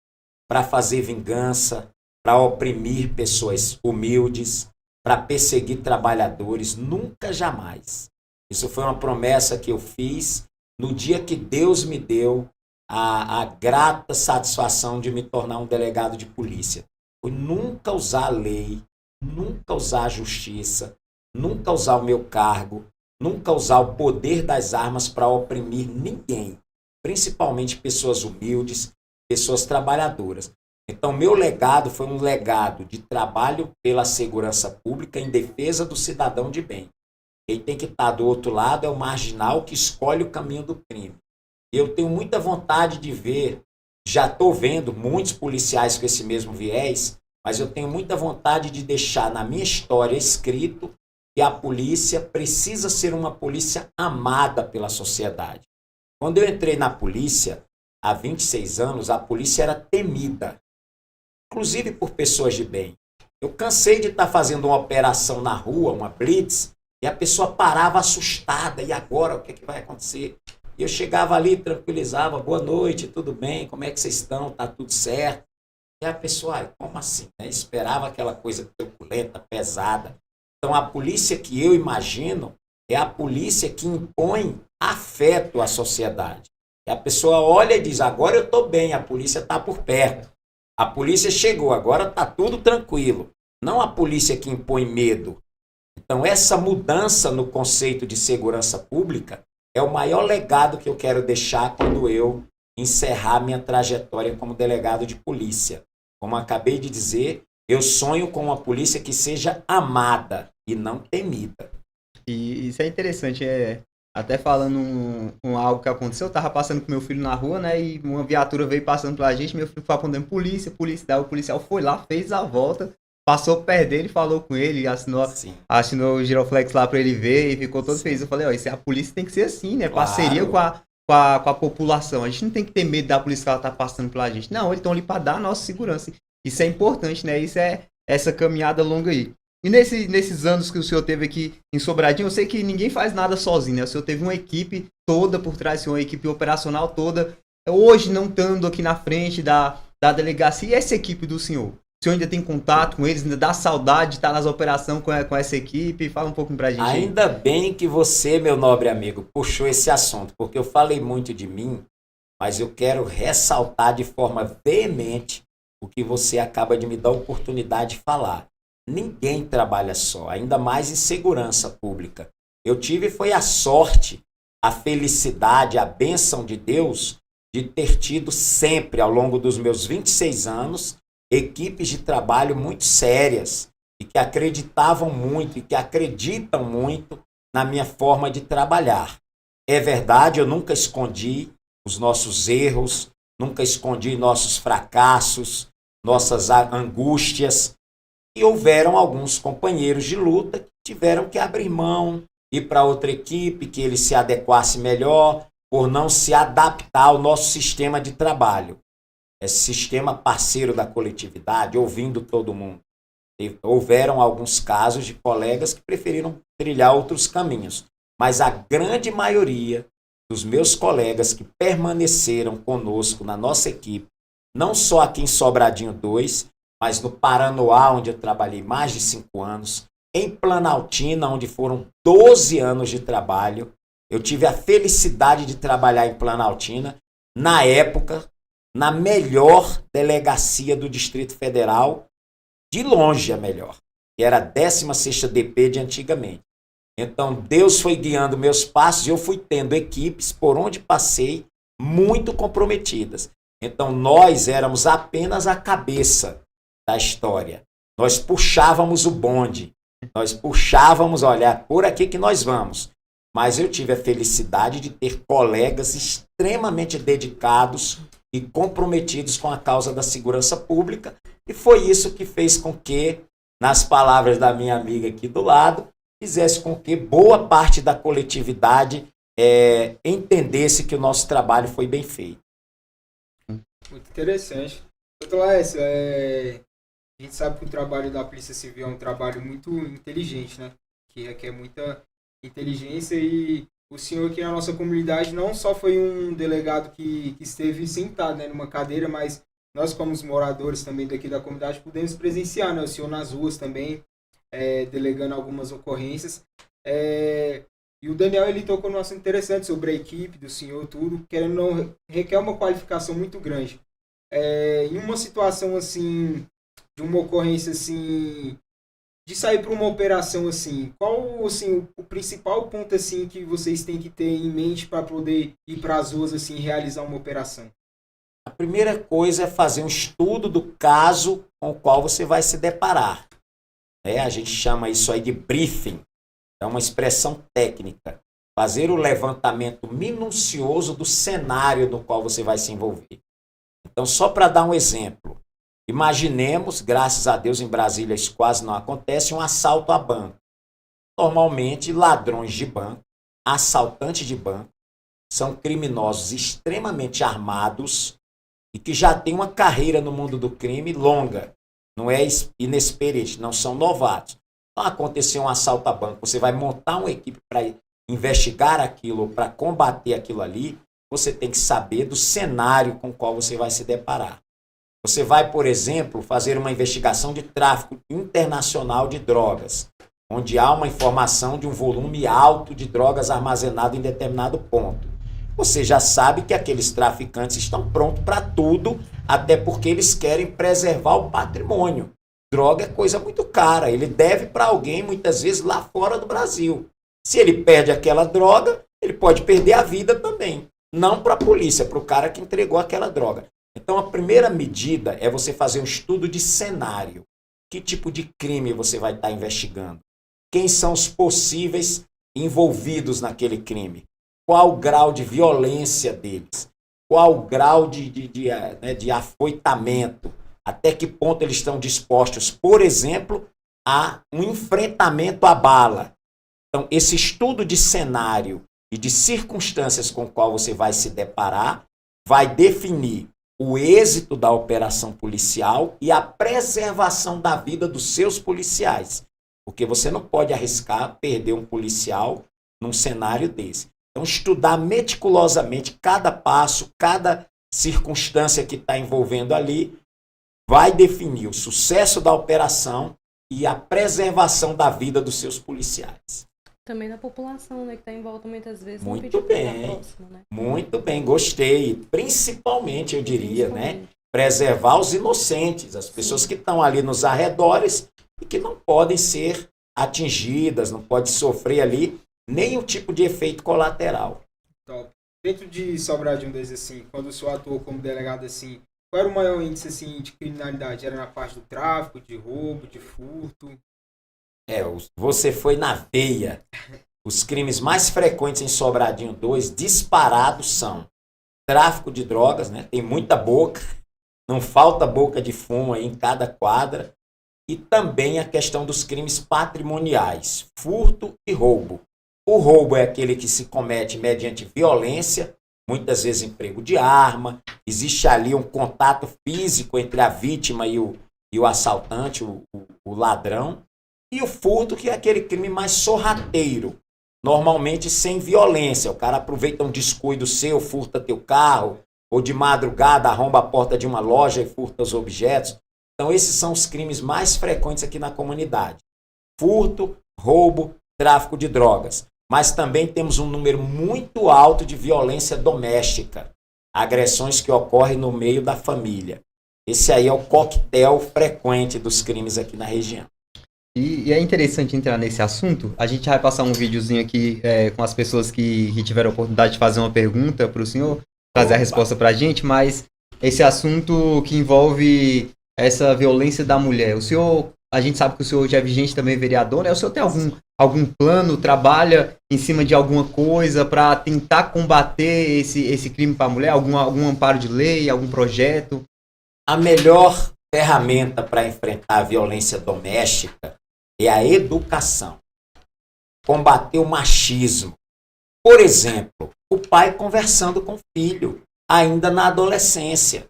D: para fazer vingança, para oprimir pessoas humildes, para perseguir trabalhadores, nunca, jamais. Isso foi uma promessa que eu fiz no dia que Deus me deu a grata satisfação de me tornar um delegado de polícia. Foi nunca usar a lei, nunca usar a justiça, nunca usar o meu cargo, nunca usar o poder das armas para oprimir ninguém, principalmente pessoas humildes, pessoas trabalhadoras. Então, meu legado foi um legado de trabalho pela segurança pública em defesa do cidadão de bem. Quem tem que estar do outro lado é o marginal que escolhe o caminho do crime. Eu tenho muita vontade de ver, já estou vendo muitos policiais com esse mesmo viés, mas eu tenho muita vontade de deixar na minha história escrito que a polícia precisa ser uma polícia amada pela sociedade. Quando eu entrei na polícia, há 26 anos, a polícia era temida, inclusive por pessoas de bem. Eu cansei de estar fazendo uma operação na rua, uma blitz, e a pessoa parava assustada. E agora, o que é que vai acontecer? E eu chegava ali, tranquilizava, boa noite, tudo bem, como é que vocês estão? Tá tudo certo? E a pessoa, como assim? Né? Esperava aquela coisa truculenta, pesada. Então, a polícia que eu imagino é a polícia que impõe afeto à sociedade. E a pessoa olha e diz, agora eu estou bem, a polícia está por perto. A polícia chegou, agora está tudo tranquilo. Não a polícia que impõe medo. Então, essa mudança no conceito de segurança pública é o maior legado que eu quero deixar quando eu encerrar minha trajetória como delegado de polícia. Como acabei de dizer, eu sonho com uma polícia que seja amada e não temida.
A: E isso é interessante, até falando com algo que aconteceu, eu tava passando com meu filho na rua, né, e uma viatura veio passando pela gente, meu filho foi apontando polícia, daí o policial foi lá, fez a volta, passou perto dele, falou com ele, assinou o giroflex lá pra ele ver e ficou todo feliz. Eu falei, a polícia tem que ser assim, né,
D: Claro.
A: Parceria com a população, a gente não tem que ter medo da polícia que ela tá passando pela gente, não, eles estão ali pra dar a nossa segurança, isso é importante, né, isso é essa caminhada longa aí. E nesses anos que o senhor teve aqui em Sobradinho, eu sei que ninguém faz nada sozinho, né? O senhor teve uma equipe toda por trás, uma equipe operacional toda. Hoje, não estando aqui na frente da delegacia, e essa equipe do senhor? O senhor ainda tem contato com eles? Ainda dá saudade de estar nas operações com essa equipe? Fala um pouco pra gente.
D: Ainda bem que você, meu nobre amigo, puxou esse assunto, porque eu falei muito de mim, mas eu quero ressaltar de forma veemente o que você acaba de me dar a oportunidade de falar. Ninguém trabalha só, ainda mais em segurança pública. Eu tive foi a sorte, a felicidade, a bênção de Deus de ter tido sempre, ao longo dos meus 26 anos, equipes de trabalho muito sérias e que acreditavam muito e que acreditam muito na minha forma de trabalhar. É verdade, eu nunca escondi os nossos erros, nunca escondi nossos fracassos, nossas angústias. E houveram alguns companheiros de luta que tiveram que abrir mão, ir para outra equipe, que ele se adequasse melhor, por não se adaptar ao nosso sistema de trabalho. Esse sistema parceiro da coletividade, ouvindo todo mundo. E houveram alguns casos de colegas que preferiram trilhar outros caminhos. Mas a grande maioria dos meus colegas que permaneceram conosco na nossa equipe, não só aqui em Sobradinho 2, mas no Paranoá, onde eu trabalhei mais de 5 anos, em Planaltina, onde foram 12 anos de trabalho. Eu tive a felicidade de trabalhar em Planaltina, na época, na melhor delegacia do Distrito Federal, de longe a melhor, que era a 16ª DP de antigamente. Então, Deus foi guiando meus passos e eu fui tendo equipes por onde passei muito comprometidas. Então, nós éramos apenas a cabeça da história. Nós puxávamos o bonde. Nós puxávamos, olha, por aqui que nós vamos. Mas eu tive a felicidade de ter colegas extremamente dedicados e comprometidos com a causa da segurança pública. E foi isso que fez com que, nas palavras da minha amiga aqui do lado, fizesse com que boa parte da coletividade entendesse que o nosso trabalho foi bem feito.
B: Muito interessante. Doutor Laércio, a gente sabe que o trabalho da Polícia Civil é um trabalho muito inteligente, né? Que requer muita inteligência, e o senhor aqui na nossa comunidade não só foi um delegado que esteve sentado, né, numa cadeira, mas nós, como os moradores também daqui da comunidade, pudemos presenciar, né, o senhor nas ruas também, delegando algumas ocorrências. E o Daniel, ele tocou num assunto interessante sobre a equipe do senhor, tudo, querendo ou não, requer uma qualificação muito grande. Em uma situação assim, de uma ocorrência assim, de sair para uma operação assim, qual assim, o principal ponto assim que vocês têm que ter em mente para poder ir para as ruas assim, realizar uma operação?
D: A primeira coisa é fazer um estudo do caso com o qual você vai se deparar. A gente chama isso aí de briefing. É uma expressão técnica. Fazer o levantamento minucioso do cenário no qual você vai se envolver. Então, só para dar um exemplo, imaginemos, graças a Deus em Brasília isso quase não acontece, um assalto a banco. Normalmente, ladrões de banco, assaltantes de banco, são criminosos extremamente armados e que já têm uma carreira no mundo do crime longa. Não é inexperiente, não são novatos. Então, aconteceu um assalto a banco, você vai montar uma equipe para investigar aquilo, para combater aquilo ali, você tem que saber do cenário com o qual você vai se deparar. Você vai, por exemplo, fazer uma investigação de tráfico internacional de drogas, onde há uma informação de um volume alto de drogas armazenado em determinado ponto. Você já sabe que aqueles traficantes estão prontos para tudo, até porque eles querem preservar o patrimônio. Droga é coisa muito cara, ele deve para alguém, muitas vezes, lá fora do Brasil. Se ele perde aquela droga, ele pode perder a vida também. Não para a polícia, para o cara que entregou aquela droga. Então, a primeira medida é você fazer um estudo de cenário. Que tipo de crime você vai estar investigando? Quem são os possíveis envolvidos naquele crime? Qual o grau de violência deles? Qual o grau de afoitamento? Até que ponto eles estão dispostos, por exemplo, a um enfrentamento à bala? Então, esse estudo de cenário e de circunstâncias com o qual você vai se deparar vai definir o êxito da operação policial e a preservação da vida dos seus policiais. Porque você não pode arriscar perder um policial num cenário desse. Então, estudar meticulosamente cada passo, cada circunstância que está envolvendo ali, vai definir o sucesso da operação e a preservação da vida dos seus policiais.
C: Também da população, né, que está em volta muitas vezes.
D: Muito bem, próximo, né? Muito bem, gostei. Principalmente, eu diria, né, preservar os inocentes, as pessoas que estão ali nos arredores e que não podem ser atingidas, não podem sofrer ali nenhum tipo de efeito colateral.
B: Top. Dentro de Sobradinho, assim, quando o senhor atuou como delegado, assim, qual era o maior índice assim, de criminalidade? Era na parte do tráfico, de roubo, de furto?
D: Você foi na veia. Os crimes mais frequentes em Sobradinho 2, disparados, são tráfico de drogas, né? Tem muita boca, não falta boca de fumo aí em cada quadra. E também a questão dos crimes patrimoniais, furto e roubo. O roubo é aquele que se comete mediante violência, muitas vezes emprego de arma, existe ali um contato físico entre a vítima e o assaltante, o ladrão. E o furto, que é aquele crime mais sorrateiro, normalmente sem violência. O cara aproveita um descuido seu, furta teu carro, ou de madrugada arromba a porta de uma loja e furta os objetos. Então esses são os crimes mais frequentes aqui na comunidade. Furto, roubo, tráfico de drogas. Mas também temos um número muito alto de violência doméstica, agressões que ocorrem no meio da família. Esse aí é o coquetel frequente dos crimes aqui na região.
A: E é interessante entrar nesse assunto. A gente vai passar um videozinho aqui com as pessoas que tiveram a oportunidade de fazer uma pergunta para o senhor, trazer a resposta para a gente, mas esse assunto que envolve essa violência da mulher. A gente sabe que o senhor já é vigente também vereador, né? O senhor tem algum plano, trabalha em cima de alguma coisa para tentar combater esse crime para a mulher? Algum amparo de lei, algum projeto?
D: A melhor ferramenta para enfrentar a violência doméstica é a educação. Combater o machismo. Por exemplo, o pai conversando com o filho, ainda na adolescência.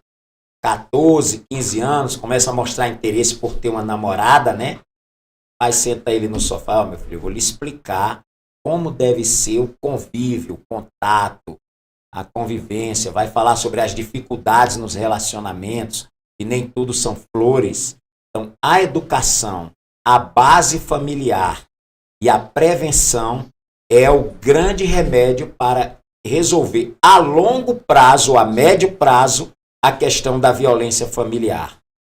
D: 14, 15 anos, começa a mostrar interesse por ter uma namorada, né? Aí senta ele no sofá, meu filho, eu vou lhe explicar como deve ser o convívio, o contato, a convivência. Vai falar sobre as dificuldades nos relacionamentos, e nem tudo são flores. Então, a educação, a base familiar e a prevenção é o grande remédio para resolver a longo prazo, a médio prazo, a questão da violência familiar.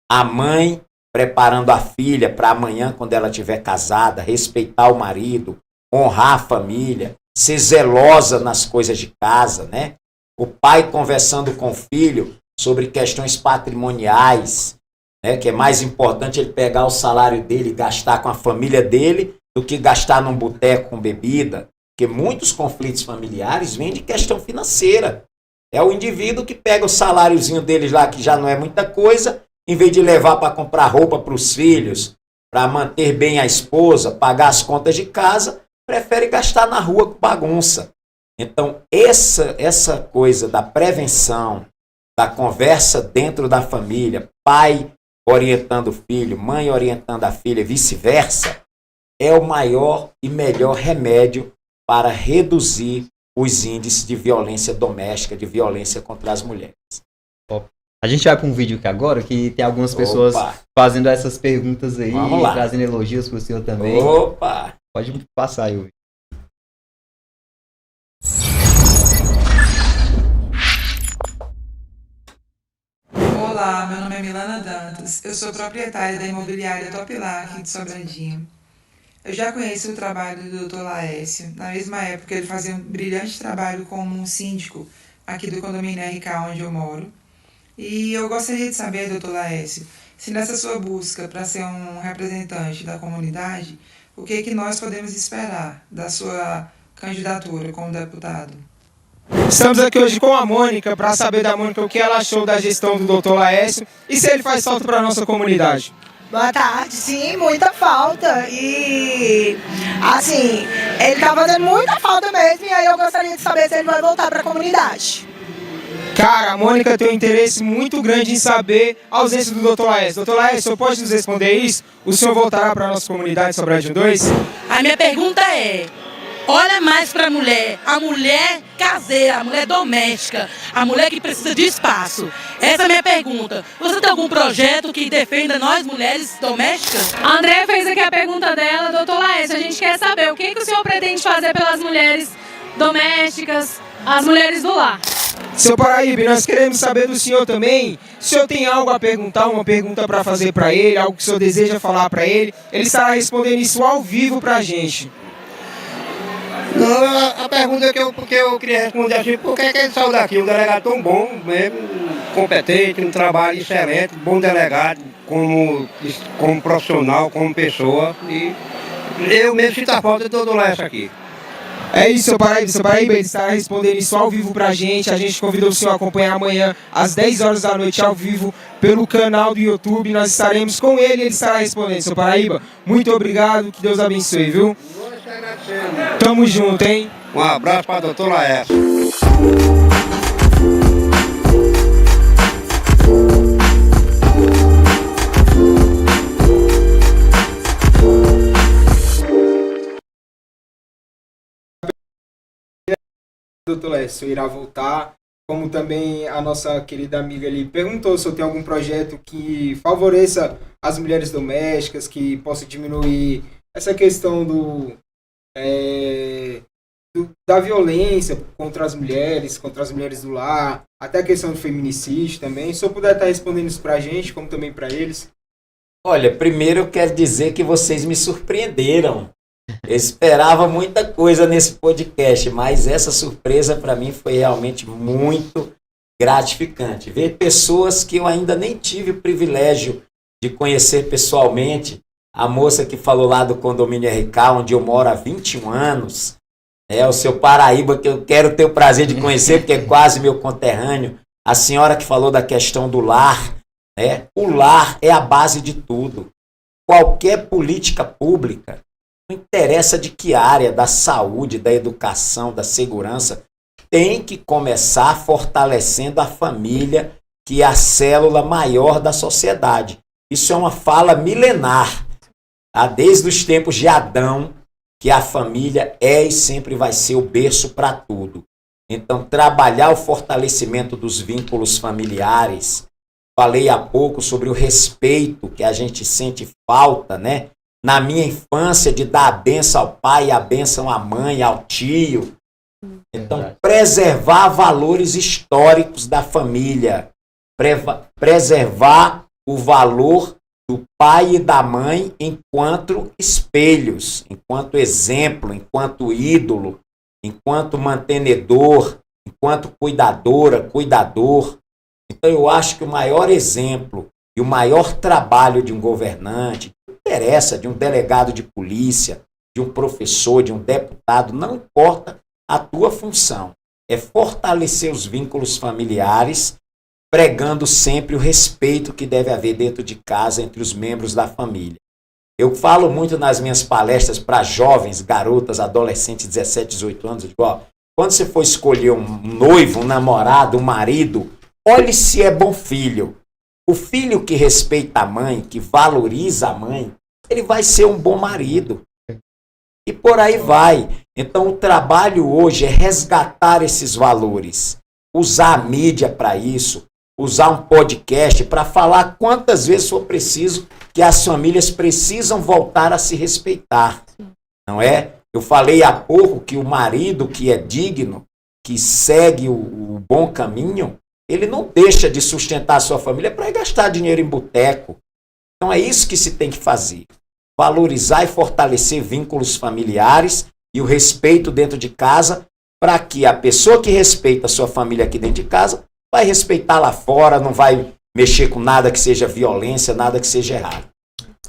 D: A mãe preparando a filha para amanhã, quando ela estiver casada, respeitar o marido, honrar a família, ser zelosa nas coisas de casa, né? O pai conversando com o filho sobre questões patrimoniais, né? Que é mais importante ele pegar o salário dele e gastar com a família dele do que gastar num boteco com bebida, porque muitos conflitos familiares vêm de questão financeira. É o indivíduo que pega o saláriozinho deles lá, que já não é muita coisa, em vez de levar para comprar roupa para os filhos, para manter bem a esposa, pagar as contas de casa, prefere gastar na rua com bagunça. Então, essa coisa da prevenção, da conversa dentro da família, pai orientando o filho, mãe orientando a filha, vice-versa, é o maior e melhor remédio para reduzir os índices de violência doméstica, de violência contra as mulheres.
A: A gente vai para um vídeo aqui agora que tem algumas pessoas fazendo essas perguntas aí, trazendo elogios para o senhor também.
D: Opa!
A: Pode passar aí o vídeo.
E: Olá, meu nome é Milana Dantas, eu sou proprietária da imobiliária Top Lac de Sobradinho. Eu já conheço o trabalho do Dr. Laércio. Na mesma época, ele fazia um brilhante trabalho como um síndico aqui do condomínio RK, onde eu moro. E eu gostaria de saber, Dr. Laércio, se nessa sua busca para ser um representante da comunidade, o que nós podemos esperar da sua candidatura como deputado?
B: Estamos aqui hoje com a Mônica para saber da Mônica o que ela achou da gestão do Dr. Laércio e se ele faz falta para a nossa comunidade.
F: Boa tarde, sim, muita falta. E, assim, ele tá fazendo muita falta mesmo. E aí eu gostaria de saber se ele vai voltar para a comunidade.
B: Cara, a Mônica tem um interesse muito grande em saber a ausência do Dr. Laércio. Dr. Laércio, o senhor pode nos responder isso? O senhor voltará para a nossa comunidade Sobradinho 2?
G: A minha pergunta é: olha mais para a mulher caseira, a mulher doméstica, a mulher que precisa de espaço. Essa é a minha pergunta. Você tem algum projeto que defenda nós, mulheres domésticas?
C: A Andréia fez aqui a pergunta dela, doutor Laércio. A gente quer saber o que o senhor pretende fazer pelas mulheres domésticas, as mulheres do lar.
B: Seu Paraíba, nós queremos saber do senhor também. Se o senhor tem algo a perguntar, uma pergunta para fazer para ele, algo que o senhor deseja falar para ele, ele estará respondendo isso ao vivo para a gente.
H: Não, a pergunta que eu queria responder assim, por que ele saiu daqui? Um delegado tão bom, mesmo, competente, um trabalho excelente, bom delegado, como profissional, como pessoa. E eu mesmo sinto a falta de todo Laércio aqui.
B: É isso, seu Paraíba, ele estará respondendo isso ao vivo pra gente. A gente convidou o senhor a acompanhar amanhã, às 10 horas da noite, ao vivo, pelo canal do YouTube. Nós estaremos com ele e ele estará respondendo. Seu Paraíba, muito obrigado, que Deus abençoe, viu? Tamo junto, hein?
H: Um abraço para o Dr. Laércio.
B: Dr. Laércio irá voltar, como também a nossa querida amiga ali perguntou se eu tenho algum projeto que favoreça as mulheres domésticas, que possa diminuir essa questão da violência contra as mulheres do lar, até a questão do feminicídio também. Se eu puder estar respondendo isso pra gente, como também pra eles.
D: Olha, primeiro eu quero dizer que vocês me surpreenderam. Eu esperava muita coisa nesse podcast, mas essa surpresa para mim foi realmente muito gratificante. Ver pessoas que eu ainda nem tive o privilégio de conhecer pessoalmente. A moça que falou lá do condomínio RK, onde eu moro há 21 anos, o seu Paraíba, que eu quero ter o prazer de conhecer, porque é quase meu conterrâneo. A senhora que falou da questão do lar, né? O lar é a base de tudo. Qualquer política pública, não interessa de que área, da saúde, da educação, da segurança, tem que começar fortalecendo a família, que é a célula maior da sociedade. Isso é uma fala milenar, tá? Desde os tempos de Adão, que a família é e sempre vai ser o berço para tudo. Então, trabalhar o fortalecimento dos vínculos familiares. Falei há pouco sobre o respeito que a gente sente falta, né? na minha infância de dar a bênção ao pai, a bênção à mãe, ao tio. Então, preservar valores históricos da família, preservar o valor do pai e da mãe enquanto espelhos, enquanto exemplo, enquanto ídolo, enquanto mantenedor, enquanto cuidadora, cuidador. Então eu acho que o maior exemplo e o maior trabalho de um governante, não interessa, de um delegado de polícia, de um professor, de um deputado, não importa a tua função, é fortalecer os vínculos familiares, pregando sempre o respeito que deve haver dentro de casa entre os membros da família. Eu falo muito nas minhas palestras para jovens, garotas, adolescentes, 17, 18 anos, eu digo, ó, quando você for escolher um noivo, um namorado, um marido, olhe se é bom filho. O filho que respeita a mãe, que valoriza a mãe, ele vai ser um bom marido. E por aí vai. Então o trabalho hoje é resgatar esses valores, usar a mídia para isso, usar um podcast para falar quantas vezes for preciso que as famílias precisam voltar a se respeitar. Não é? Eu falei há pouco que o marido que é digno, que segue o bom caminho, ele não deixa de sustentar a sua família para gastar dinheiro em boteco. Então é isso que se tem que fazer. Valorizar e fortalecer vínculos familiares e o respeito dentro de casa, para que a pessoa que respeita a sua família aqui dentro de casa vai respeitar lá fora, não vai mexer com nada que seja violência, nada que seja errado.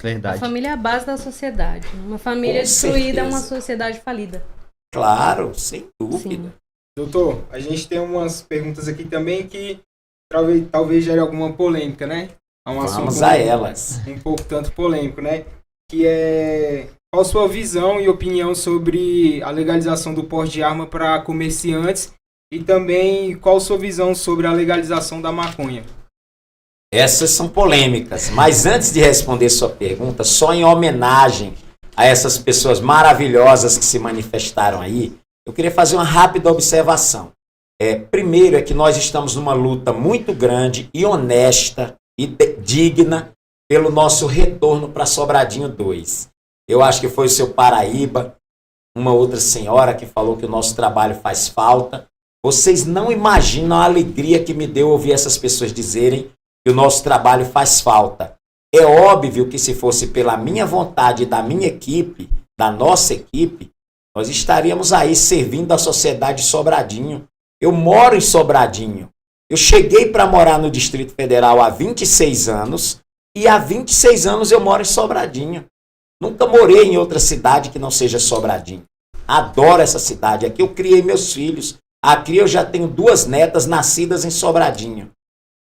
A: Verdade.
C: A família é a base da sociedade. Uma família
D: Com
C: destruída é uma
D: certeza.
C: sociedade falida.
D: Claro, sem dúvida.
C: Sim.
B: Doutor, a gente tem umas perguntas aqui também que talvez gere alguma polêmica, né? É um
D: Vamos a elas.
B: um pouco tanto polêmico, né? Que é qual a sua visão e opinião sobre a legalização do porte de arma para comerciantes e também qual a sua visão sobre a legalização da maconha?
D: Essas são polêmicas, mas antes de responder sua pergunta, só em homenagem a essas pessoas maravilhosas que se manifestaram aí, eu queria fazer uma rápida observação. Primeiro é que nós estamos numa luta muito grande e honesta e digna pelo nosso retorno para Sobradinho 2. Eu acho que foi o seu Paraíba, uma outra senhora que falou que o nosso trabalho faz falta. Vocês não imaginam a alegria que me deu ouvir essas pessoas dizerem que o nosso trabalho faz falta. É óbvio que se fosse pela minha vontade e da minha equipe, da nossa equipe, nós estaríamos aí servindo a sociedade de Sobradinho. Eu moro em Sobradinho. Eu cheguei para morar no Distrito Federal há 26 anos e há 26 anos eu moro em Sobradinho. Nunca morei em outra cidade que não seja Sobradinho. Adoro essa cidade. Aqui eu criei meus filhos. Aqui eu já tenho 2 netas nascidas em Sobradinho.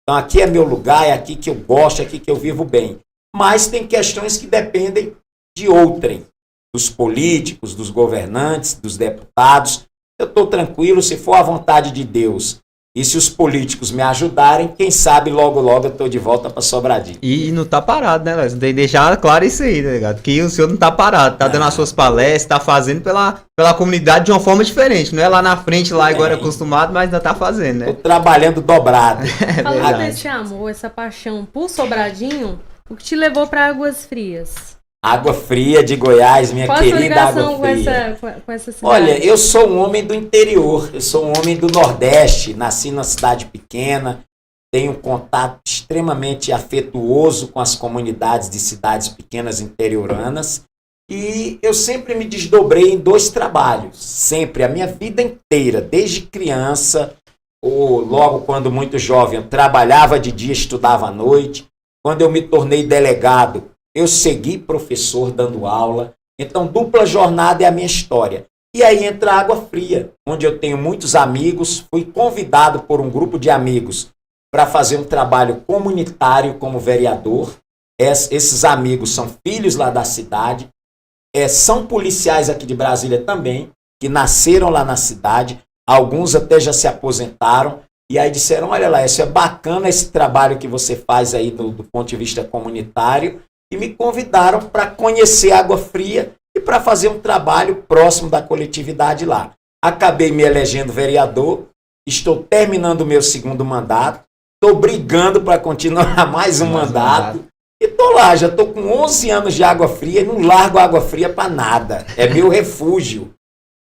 D: Então aqui é meu lugar, é aqui que eu gosto, é aqui que eu vivo bem. Mas tem questões que dependem de outrem, dos políticos, dos governantes, dos deputados. Eu estou tranquilo, se for a vontade de Deus e se os políticos me ajudarem, quem sabe logo logo eu estou de volta para Sobradinho.
A: E não tá parado, né, Léo? Tem que deixar claro isso aí, tá ligado? Que o senhor não tá parado, tá dando as suas palestras, tá fazendo pela comunidade de uma forma diferente. Não é lá na frente, lá agora acostumado, mas ainda tá fazendo, né?
D: Estou trabalhando dobrado.
C: Falando
A: verdade.
C: desse amor, essa paixão por Sobradinho, o que te levou para Águas Frias?
D: Água Fria de Goiás, minha
C: Qual a sua
D: querida Água
C: ligação
D: Fria.
C: com essa cidade?
D: Olha, eu sou um homem do interior, eu sou um homem do Nordeste, nasci numa cidade pequena, tenho um contato extremamente afetuoso com as comunidades de cidades pequenas interioranas e eu sempre me desdobrei em 2 trabalhos, sempre, a minha vida inteira, desde criança, ou logo quando muito jovem, eu trabalhava de dia, estudava à noite, quando eu me tornei delegado, eu segui professor dando aula, então dupla jornada é a minha história. E aí entra a Água Fria, onde eu tenho muitos amigos, fui convidado por um grupo de amigos para fazer um trabalho comunitário como vereador. Esses amigos são filhos lá da cidade, são policiais aqui de Brasília também, que nasceram lá na cidade, alguns até já se aposentaram, e aí disseram, olha lá, isso é bacana esse trabalho que você faz aí do ponto de vista comunitário, e me convidaram para conhecer Água Fria e para fazer um trabalho próximo da coletividade lá. Acabei me elegendo vereador, estou terminando o meu 2º mandato, estou brigando para continuar mais um mandato, E tô lá, já tô com 11 anos de água fria e não largo água fria para nada. É meu refúgio.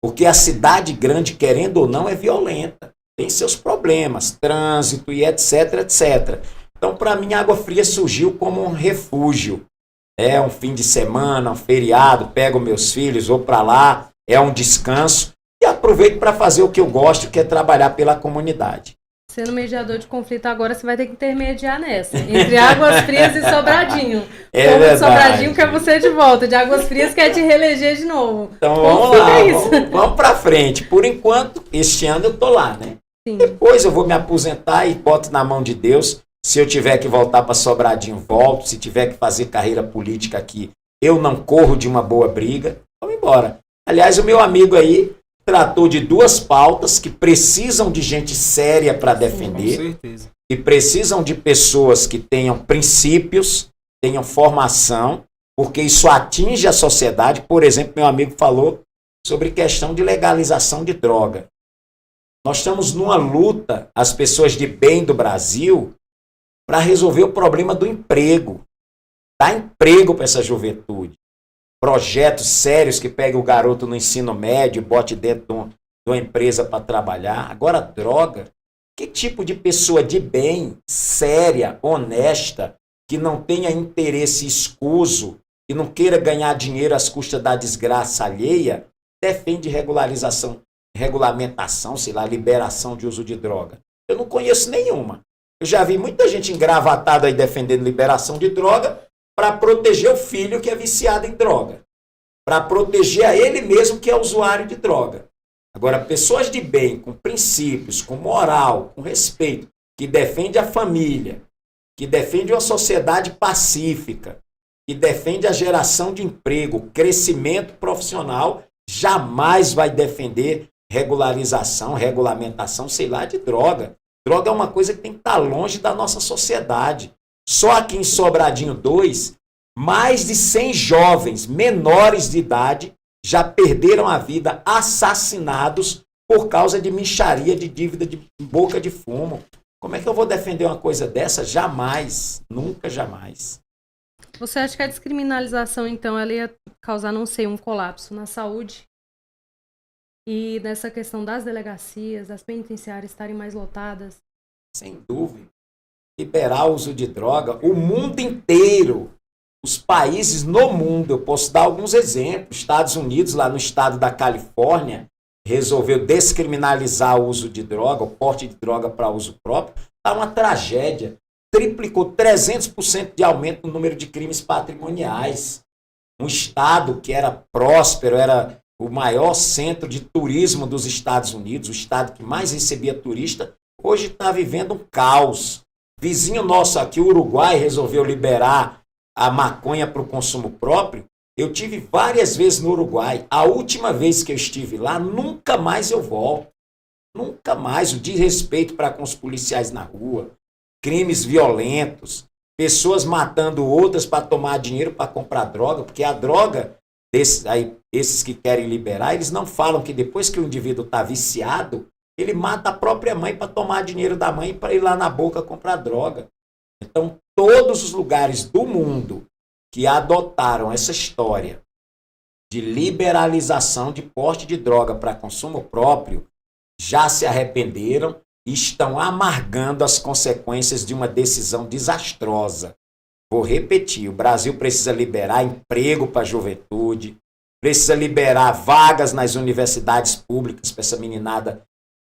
D: Porque a cidade grande, querendo ou não, é violenta. Tem seus problemas, trânsito e etc, etc. Então, para mim, a água fria surgiu como um refúgio. É um fim de semana, um feriado, pego meus filhos, vou para lá, é um descanso e aproveito para fazer o que eu gosto, que é trabalhar pela comunidade.
C: Sendo mediador de conflito agora, você vai ter que intermediar nessa. Entre Águas Frias e Sobradinho.
D: É
C: Como
D: verdade.
C: de Sobradinho quer você de volta, de Águas Frias quer te reeleger de novo.
D: Então
C: Como
D: vamos lá,
C: fica isso?
D: vamos para frente. Por enquanto, este ano eu tô lá, né?
C: Sim.
D: Depois eu vou me aposentar e boto na mão de Deus. Se eu tiver que voltar para Sobradinho, volto. Se tiver que fazer carreira política aqui, eu não corro de uma boa briga. Vamos embora. Aliás, o meu amigo aí tratou de 2 pautas que precisam de gente séria para defender.
B: Com certeza.
D: E precisam de pessoas que tenham princípios, tenham formação, porque isso atinge a sociedade. Por exemplo, meu amigo falou sobre questão de legalização de droga. Nós estamos numa luta, as pessoas de bem do Brasil, para resolver o problema do emprego. Dar emprego para essa juventude. Projetos sérios que peguem o garoto no ensino médio e bote dentro de uma empresa para trabalhar. Agora, droga. Que tipo de pessoa de bem, séria, honesta, que não tenha interesse escuso, que não queira ganhar dinheiro às custas da desgraça alheia, defende regulamentação, sei lá, liberação de uso de droga? Eu não conheço nenhuma. Eu já vi muita gente engravatada aí defendendo liberação de droga para proteger o filho que é viciado em droga, para proteger a ele mesmo que é usuário de droga. Agora, pessoas de bem, com princípios, com moral, com respeito, que defende a família, que defende uma sociedade pacífica, que defende a geração de emprego, crescimento profissional, jamais vai defender regularização, regulamentação, sei lá, de droga. Droga é uma coisa que tem que estar longe da nossa sociedade. Só aqui em Sobradinho 2, mais de 100 jovens menores de idade já perderam a vida assassinados por causa de mixaria de dívida de boca de fumo. Como é que eu vou defender uma coisa dessa? Jamais. Nunca, jamais.
C: Você acha que a descriminalização, então, ela ia causar, não sei, um colapso na saúde? E nessa questão das delegacias, das penitenciárias estarem mais lotadas?
D: Sem dúvida. Liberar o uso de droga, o mundo inteiro, os países no mundo, eu posso dar alguns exemplos. Estados Unidos, lá no estado da Califórnia, resolveu descriminalizar o uso de droga, o porte de droga para uso próprio. Está uma tragédia. Triplicou 300% de aumento no número de crimes patrimoniais. Um estado que era próspero, era o maior centro de turismo dos Estados Unidos, o estado que mais recebia turista, hoje está vivendo um caos. Vizinho nosso aqui, o Uruguai, resolveu liberar a maconha para o consumo próprio. Eu tive várias vezes no Uruguai. A última vez que eu estive lá, nunca mais eu volto. Nunca mais. O desrespeito para com os policiais na rua, crimes violentos, pessoas matando outras para tomar dinheiro para comprar droga, porque a droga, esses que querem liberar, eles não falam que depois que o indivíduo está viciado, ele mata a própria mãe para tomar dinheiro da mãe para ir lá na boca comprar droga. Então, todos os lugares do mundo que adotaram essa história de liberalização de porte de droga para consumo próprio já se arrependeram e estão amargando as consequências de uma decisão desastrosa. Vou repetir, o Brasil precisa liberar emprego para a juventude, precisa liberar vagas nas universidades públicas para essa meninada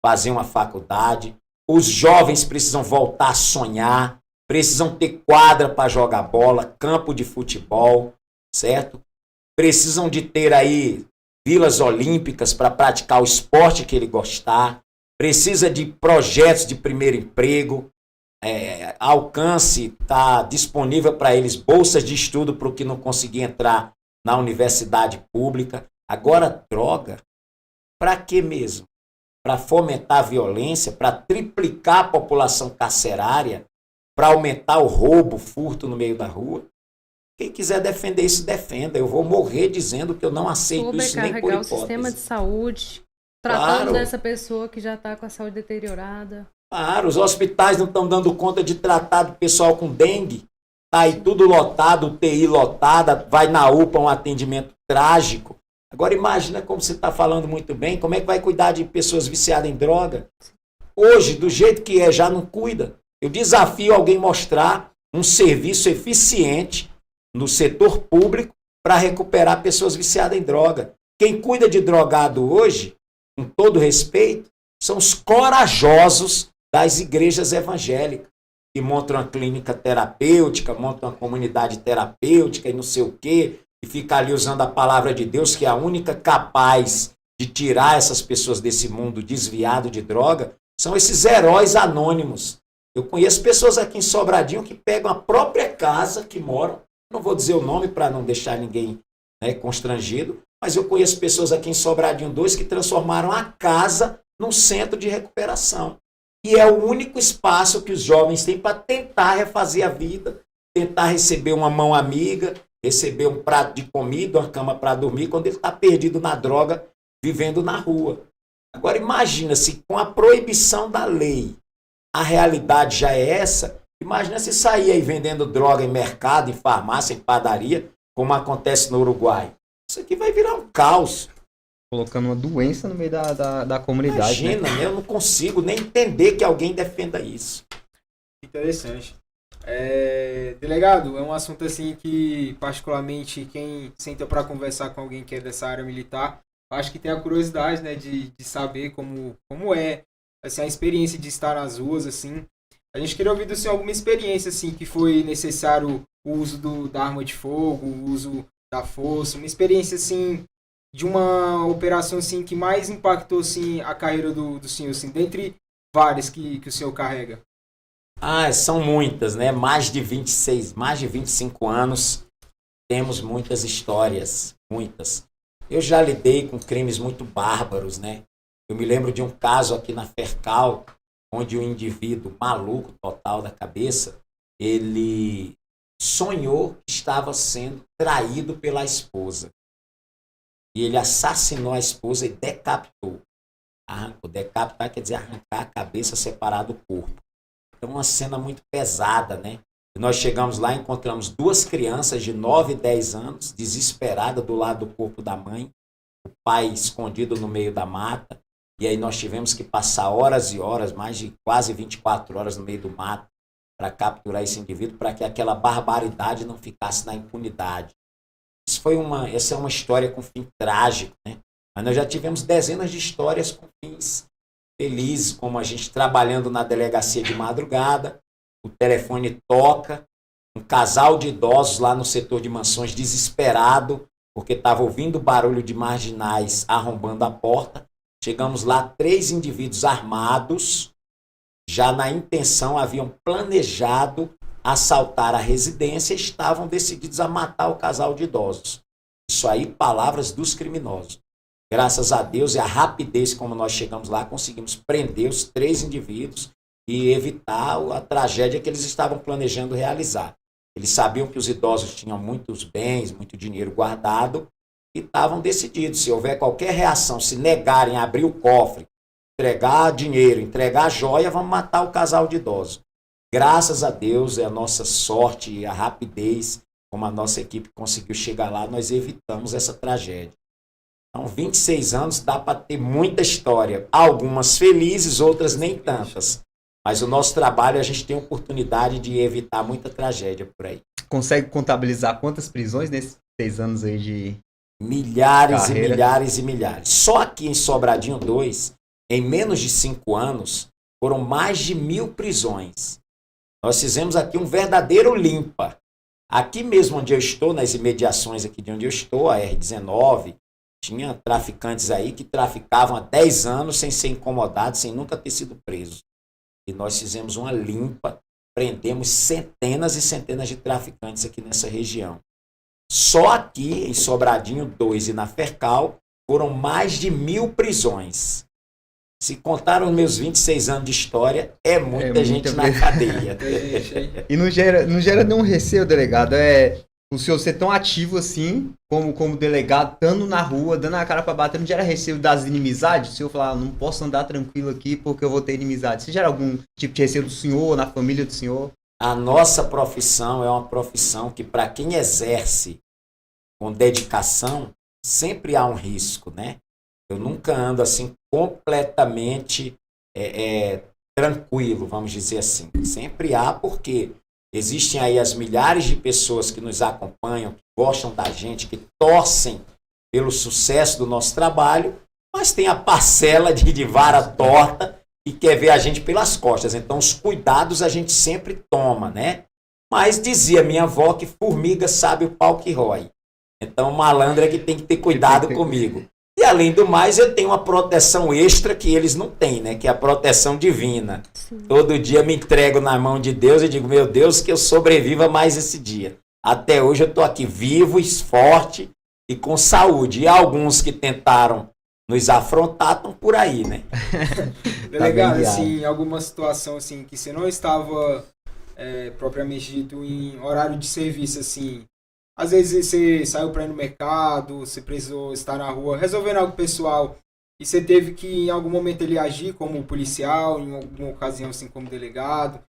D: fazer uma faculdade. Os jovens precisam voltar a sonhar, precisam ter quadra para jogar bola, campo de futebol, certo? Precisam de ter aí vilas olímpicas para praticar o esporte que ele gostar, precisa de projetos de primeiro emprego, alcance, está disponível para eles bolsas de estudo para o que não conseguir entrar na universidade pública. Agora, droga, para que mesmo? Para fomentar a violência, para triplicar a população carcerária, para aumentar o roubo, o furto no meio da rua. Quem quiser defender isso, defenda. Eu vou morrer dizendo que eu não aceito isso nem por hipótese.
C: O sistema de saúde, tratando dessa pessoa que já está com a saúde deteriorada.
D: Claro, os hospitais não estão dando conta de tratar do pessoal com dengue. tá aí tudo lotado, UTI lotada, vai na UPA um atendimento trágico. Agora imagina, como você está falando muito bem, como é que vai cuidar de pessoas viciadas em droga? Hoje, do jeito que é, já não cuida. Eu desafio alguém mostrar um serviço eficiente no setor público para recuperar pessoas viciadas em droga. Quem cuida de drogado hoje, com todo respeito, são os corajosos das igrejas evangélicas, que montam uma clínica terapêutica, montam uma comunidade terapêutica e não sei o quê, e fica ali usando a palavra de Deus, que é a única capaz de tirar essas pessoas desse mundo desviado de droga, são esses heróis anônimos. Eu conheço pessoas aqui em Sobradinho que pegam a própria casa que moram, não vou dizer o nome para não deixar ninguém, né, constrangido, mas eu conheço pessoas aqui em Sobradinho 2 que transformaram a casa num centro de recuperação. E é o único espaço que os jovens têm para tentar refazer a vida, tentar receber uma mão amiga, receber um prato de comida, uma cama para dormir, quando ele está perdido na droga, vivendo na rua. Agora imagina se com a proibição da lei a realidade já é essa, imagina se sair aí vendendo droga em mercado, em farmácia, em padaria, como acontece no Uruguai. Isso aqui vai virar um caos.
A: Colocando uma doença no meio da comunidade.
D: Imagina, né? Eu não consigo nem entender que alguém defenda isso.
B: Interessante. Delegado, é um assunto assim que, particularmente, quem senta para conversar com alguém que é dessa área militar, acho que tem a curiosidade, né, de saber como é assim, a experiência de estar nas ruas, assim. A gente queria ouvir do senhor alguma experiência, assim, que foi necessário o uso da arma de fogo, o uso da força, uma experiência, assim, de uma operação, assim, que mais impactou, assim, a carreira do senhor, assim, dentre várias que o senhor carrega.
D: São muitas, né? Mais de 25 anos, temos muitas histórias, muitas. Eu já lidei com crimes muito bárbaros, né? Eu me lembro de um caso aqui na Fercal, onde um indivíduo maluco total da cabeça, ele sonhou que estava sendo traído pela esposa. E ele assassinou a esposa e decapitou. Decapitar quer dizer arrancar a cabeça, separar do corpo. Então, uma cena muito pesada, né? E nós chegamos lá e encontramos 2 crianças de 9 e 10 anos, desesperadas do lado do corpo da mãe, o pai escondido no meio da mata. E aí nós tivemos que passar horas e horas, mais de quase 24 horas no meio do mato, para capturar esse indivíduo, para que aquela barbaridade não ficasse na impunidade. Essa é uma história com fim trágico, né? Mas nós já tivemos dezenas de histórias com fins felizes, como a gente trabalhando na delegacia de madrugada, o telefone toca, um casal de idosos lá no setor de mansões desesperado, porque estava ouvindo barulho de marginais arrombando a porta. Chegamos lá, 3 indivíduos armados, já na intenção, haviam planejado assaltar a residência e estavam decididos a matar o casal de idosos. Isso aí, palavras dos criminosos. Graças a Deus e a rapidez como nós chegamos lá, conseguimos prender os 3 indivíduos e evitar a tragédia que eles estavam planejando realizar. Eles sabiam que os idosos tinham muitos bens, muito dinheiro guardado e estavam decididos. Se houver qualquer reação, se negarem a abrir o cofre, entregar dinheiro, entregar joia, vamos matar o casal de idosos. Graças a Deus, é a nossa sorte e a rapidez, como a nossa equipe conseguiu chegar lá, nós evitamos essa tragédia. Então, 26 anos dá para ter muita história. Algumas felizes, outras nem tantas. Mas o nosso trabalho, a gente tem a oportunidade de evitar muita tragédia por aí.
A: Consegue contabilizar quantas prisões nesses 6 anos aí de
D: milhares
A: carreira?
D: E milhares e milhares. Só aqui em Sobradinho 2, em menos de 5 anos, foram mais de 1.000 prisões. Nós fizemos aqui um verdadeiro limpa. Aqui mesmo onde eu estou, nas imediações aqui de onde eu estou, a R19, tinha traficantes aí que traficavam há 10 anos sem ser incomodados, sem nunca ter sido presos. E nós fizemos uma limpa, prendemos centenas e centenas de traficantes aqui nessa região. Só aqui em Sobradinho 2 e na Fercal foram mais de 1.000 prisões. Se contar os meus 26 anos de história, é muita gente na cadeia.
A: E não gera nenhum receio, delegado? O senhor ser tão ativo assim, como delegado, estando na rua, dando a cara para bater, não gera receio das inimizades? O senhor falar, não posso andar tranquilo aqui porque eu vou ter inimizade. Você gera algum tipo de receio do senhor, na família do senhor?
D: A nossa profissão é uma profissão que, para quem exerce com dedicação, sempre há um risco, né? Eu nunca ando assim completamente tranquilo, vamos dizer assim. Sempre há, porque existem aí as milhares de pessoas que nos acompanham, que gostam da gente, que torcem pelo sucesso do nosso trabalho, mas tem a parcela de vara torta e quer ver a gente pelas costas. Então, os cuidados a gente sempre toma, né? Mas dizia minha avó que formiga sabe o pau que rói. Então, malandro é que tem que ter cuidado comigo. E, além do mais, eu tenho uma proteção extra que eles não têm, né? Que é a proteção divina. Sim. Todo dia me entrego na mão de Deus e digo, meu Deus, que eu sobreviva mais esse dia. Até hoje eu estou aqui vivo, forte e com saúde. E alguns que tentaram nos afrontar estão por aí, né?
B: Delegado, assim, alguma situação assim que você não estava propriamente dito em horário de serviço, assim, às vezes você saiu para ir no mercado, você precisou estar na rua resolvendo algo pessoal e você teve que em algum momento ele agir como policial, em alguma ocasião assim como delegado,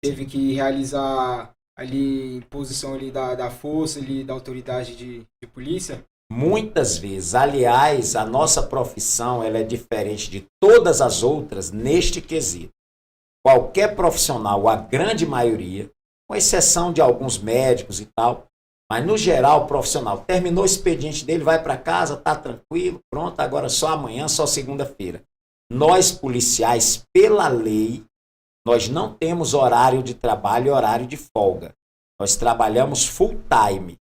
B: teve que realizar ali em posição ali da força ali da autoridade de polícia?
D: Muitas vezes. Aliás, a nossa profissão ela é diferente de todas as outras neste quesito. Qualquer profissional, a grande maioria, com exceção de alguns médicos e tal, mas no geral o profissional terminou o expediente dele, vai para casa, tá tranquilo, pronto, agora só amanhã, só segunda-feira. Nós policiais, pela lei, nós não temos horário de trabalho e horário de folga. Nós trabalhamos full time.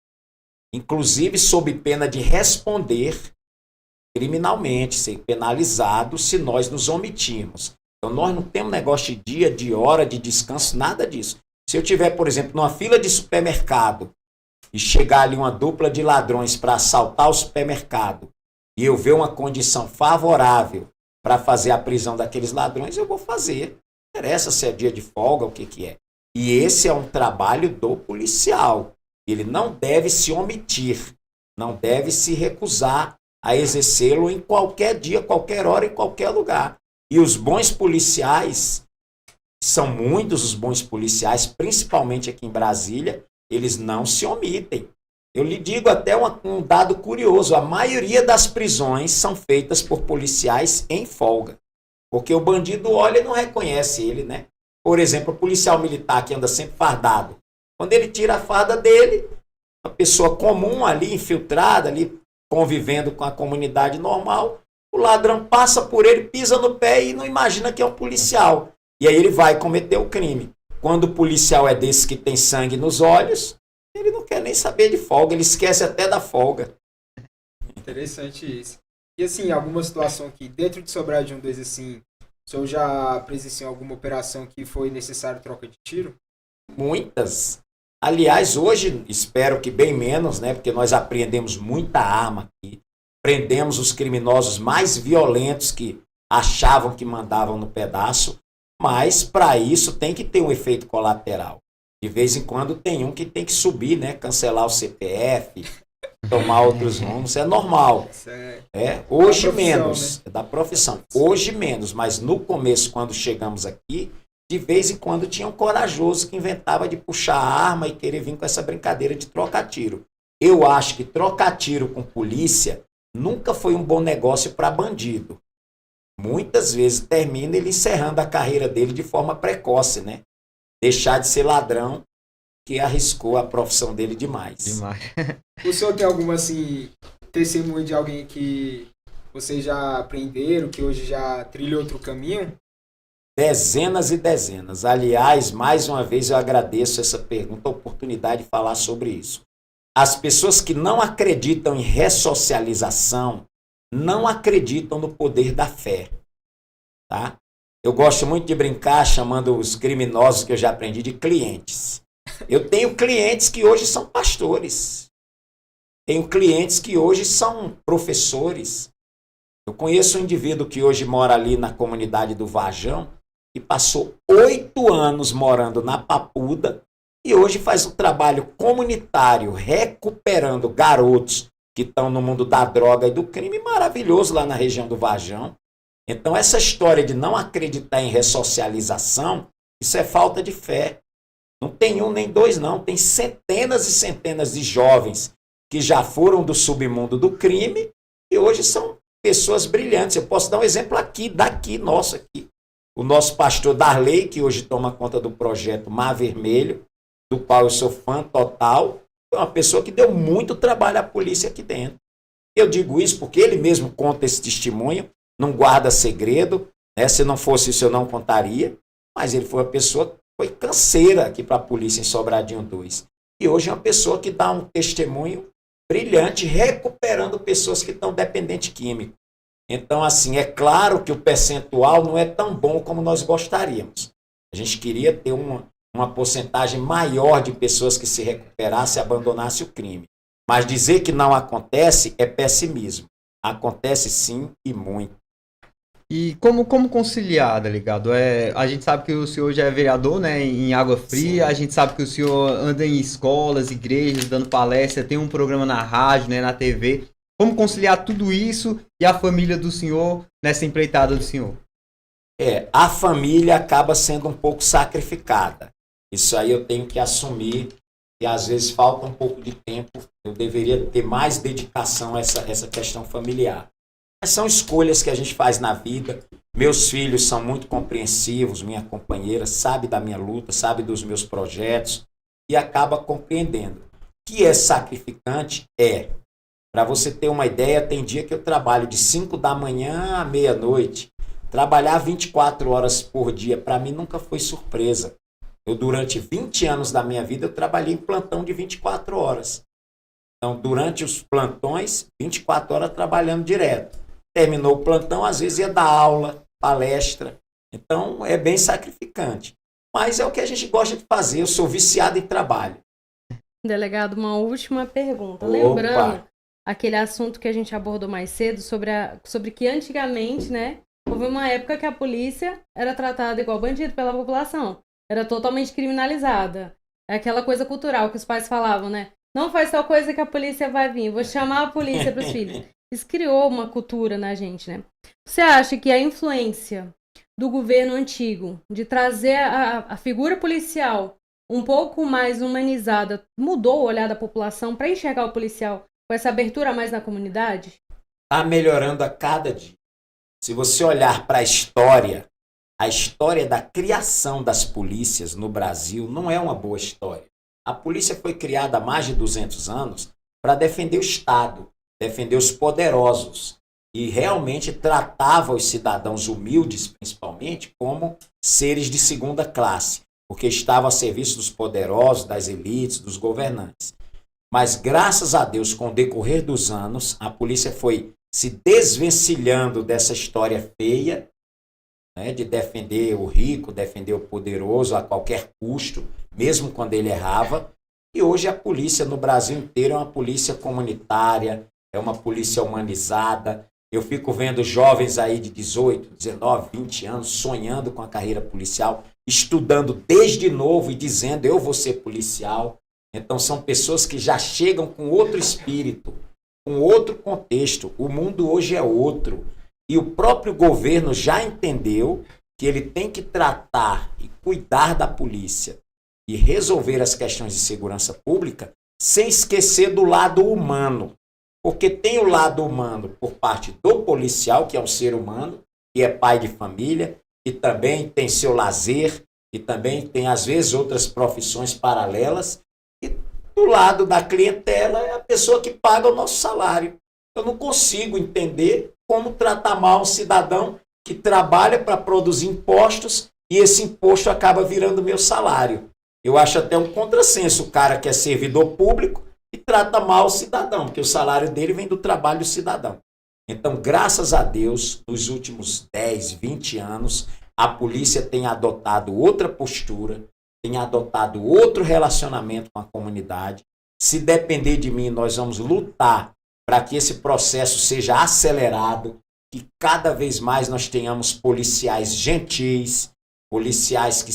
D: Inclusive sob pena de responder criminalmente, ser penalizado se nós nos omitirmos. Então nós não temos negócio de dia, de hora, de descanso, nada disso. Se eu tiver, por exemplo, numa fila de supermercado e chegar ali uma dupla de ladrões para assaltar o supermercado e eu ver uma condição favorável para fazer a prisão daqueles ladrões, eu vou fazer. Não interessa se é dia de folga ou o que é. E esse é um trabalho do policial. Ele não deve se omitir, não deve se recusar a exercê-lo em qualquer dia, qualquer hora, em qualquer lugar. E os bons policiais, são muitos os bons policiais, principalmente aqui em Brasília, eles não se omitem. Eu lhe digo até um dado curioso, a maioria das prisões são feitas por policiais em folga, porque o bandido olha e não reconhece ele, né? Por exemplo, o policial militar que anda sempre fardado, quando ele tira a farda dele, uma pessoa comum ali, infiltrada, ali convivendo com a comunidade normal, o ladrão passa por ele, pisa no pé e não imagina que é um policial. E aí ele vai cometer o crime. Quando o policial é desse que tem sangue nos olhos, ele não quer nem saber de folga, ele esquece até da folga.
B: Interessante isso. E assim, alguma situação aqui dentro de Sobradinho 2, assim, o senhor já presenciou alguma operação que foi necessário troca de tiro?
D: Muitas. Aliás, hoje, espero que bem menos, né? Porque nós apreendemos muita arma aqui. Prendemos os criminosos mais violentos que achavam que mandavam no pedaço. Mas, para isso, tem que ter um efeito colateral. De vez em quando tem um que tem que subir, né? Cancelar o CPF, tomar outros rumos. É normal. Hoje menos. Né? É da profissão. Hoje menos. Mas no começo, quando chegamos aqui, de vez em quando tinha um corajoso que inventava de puxar a arma e querer vir com essa brincadeira de trocar tiro. Eu acho que trocar tiro com polícia nunca foi um bom negócio para bandido. Muitas vezes termina ele encerrando a carreira dele de forma precoce, né? Deixar de ser ladrão, que arriscou a profissão dele demais.
B: O senhor tem alguma, assim, testemunho de alguém que vocês já aprenderam, que hoje já trilhou outro caminho?
D: Dezenas e dezenas. Aliás, mais uma vez eu agradeço essa pergunta, a oportunidade de falar sobre isso. As pessoas que não acreditam em ressocialização não acreditam no poder da fé. Tá? Eu gosto muito de brincar chamando os criminosos que eu já aprendi de clientes. Eu tenho clientes que hoje são pastores. Tenho clientes que hoje são professores. Eu conheço um indivíduo que hoje mora ali na comunidade do Vajão, que passou 8 anos morando na Papuda e hoje faz um trabalho comunitário recuperando garotos que estão no mundo da droga e do crime maravilhoso lá na região do Vajão. Então essa história de não acreditar em ressocialização, isso é falta de fé. Não tem um nem dois, não. Tem centenas e centenas de jovens que já foram do submundo do crime e hoje são pessoas brilhantes. Eu posso dar um exemplo nosso aqui. O nosso pastor Darley, que hoje toma conta do projeto Mar Vermelho, do qual eu sou fã total, é uma pessoa que deu muito trabalho à polícia aqui dentro. Eu digo isso porque ele mesmo conta esse testemunho, não guarda segredo, né? Se não fosse isso eu não contaria, mas ele foi uma pessoa que foi canseira aqui para a polícia em Sobradinho 2. E hoje é uma pessoa que dá um testemunho brilhante, recuperando pessoas que estão dependentes químicos. Então, assim, é claro que o percentual não é tão bom como nós gostaríamos. A gente queria ter uma porcentagem maior de pessoas que se recuperassem e abandonassem o crime. Mas dizer que não acontece é pessimismo. Acontece sim e muito.
A: E como conciliar, tá ligado? A gente sabe que o senhor já é vereador, né, em Água Fria,
D: Sim.
A: a gente sabe que o senhor anda em escolas, igrejas, dando palestra, tem um programa na rádio, né, na TV. Como conciliar tudo isso e a família do senhor nessa empreitada do senhor?
D: A família acaba sendo um pouco sacrificada. Isso aí eu tenho que assumir e às vezes falta um pouco de tempo. Eu deveria ter mais dedicação a essa questão familiar. Mas são escolhas que a gente faz na vida. Meus filhos são muito compreensivos, minha companheira sabe da minha luta, sabe dos meus projetos e acaba compreendendo. O que é sacrificante é, para você ter uma ideia, tem dia que eu trabalho de 5 da manhã à meia-noite. Trabalhar 24 horas por dia, para mim nunca foi surpresa. Eu, durante 20 anos da minha vida, eu trabalhei em plantão de 24 horas. Então, durante os plantões, 24 horas trabalhando direto. Terminou o plantão, às vezes ia dar aula, palestra. Então, é bem sacrificante. Mas é o que a gente gosta de fazer. Eu sou viciado em trabalho.
C: Delegado, uma última pergunta.
D: Opa.
C: Lembrando aquele assunto que a gente abordou mais cedo sobre que antigamente, né, houve uma época que a polícia era tratada igual bandido pela população. Era totalmente criminalizada. É aquela coisa cultural que os pais falavam, né? Não faz tal coisa que a polícia vai vir. Vou chamar a polícia para os filhos. Isso criou uma cultura na gente, né? Você acha que a influência do governo antigo de trazer a figura policial um pouco mais humanizada mudou o olhar da população para enxergar o policial com essa abertura mais na comunidade?
D: Está melhorando a cada dia. Se você olhar para a história da criação das polícias no Brasil não é uma boa história. A polícia foi criada há mais de 200 anos para defender o Estado, defender os poderosos e realmente tratava os cidadãos humildes, principalmente, como seres de segunda classe, porque estavam a serviço dos poderosos, das elites, dos governantes. Mas, graças a Deus, com o decorrer dos anos, a polícia foi se desvencilhando dessa história feia, né, de defender o rico, defender o poderoso a qualquer custo, mesmo quando ele errava. E hoje a polícia no Brasil inteiro é uma polícia comunitária, é uma polícia humanizada. Eu fico vendo jovens aí de 18, 19, 20 anos sonhando com a carreira policial, estudando desde novo e dizendo eu vou ser policial. Então são pessoas que já chegam com outro espírito, com outro contexto. O mundo hoje é outro. E o próprio governo já entendeu que ele tem que tratar e cuidar da polícia e resolver as questões de segurança pública sem esquecer do lado humano. Porque tem o lado humano por parte do policial, que é um ser humano, que é pai de família, que também tem seu lazer, que também tem, às vezes, outras profissões paralelas. E do lado da clientela é a pessoa que paga o nosso salário. Eu não consigo entender como tratar mal um cidadão que trabalha para produzir impostos e esse imposto acaba virando meu salário. Eu acho até um contrassenso o cara que é servidor público e trata mal o cidadão, porque o salário dele vem do trabalho do cidadão. Então, graças a Deus, nos últimos 10, 20 anos, a polícia tem adotado outra postura, tem adotado outro relacionamento com a comunidade. Se depender de mim, nós vamos lutar para que esse processo seja acelerado, que cada vez mais nós tenhamos policiais gentis, policiais que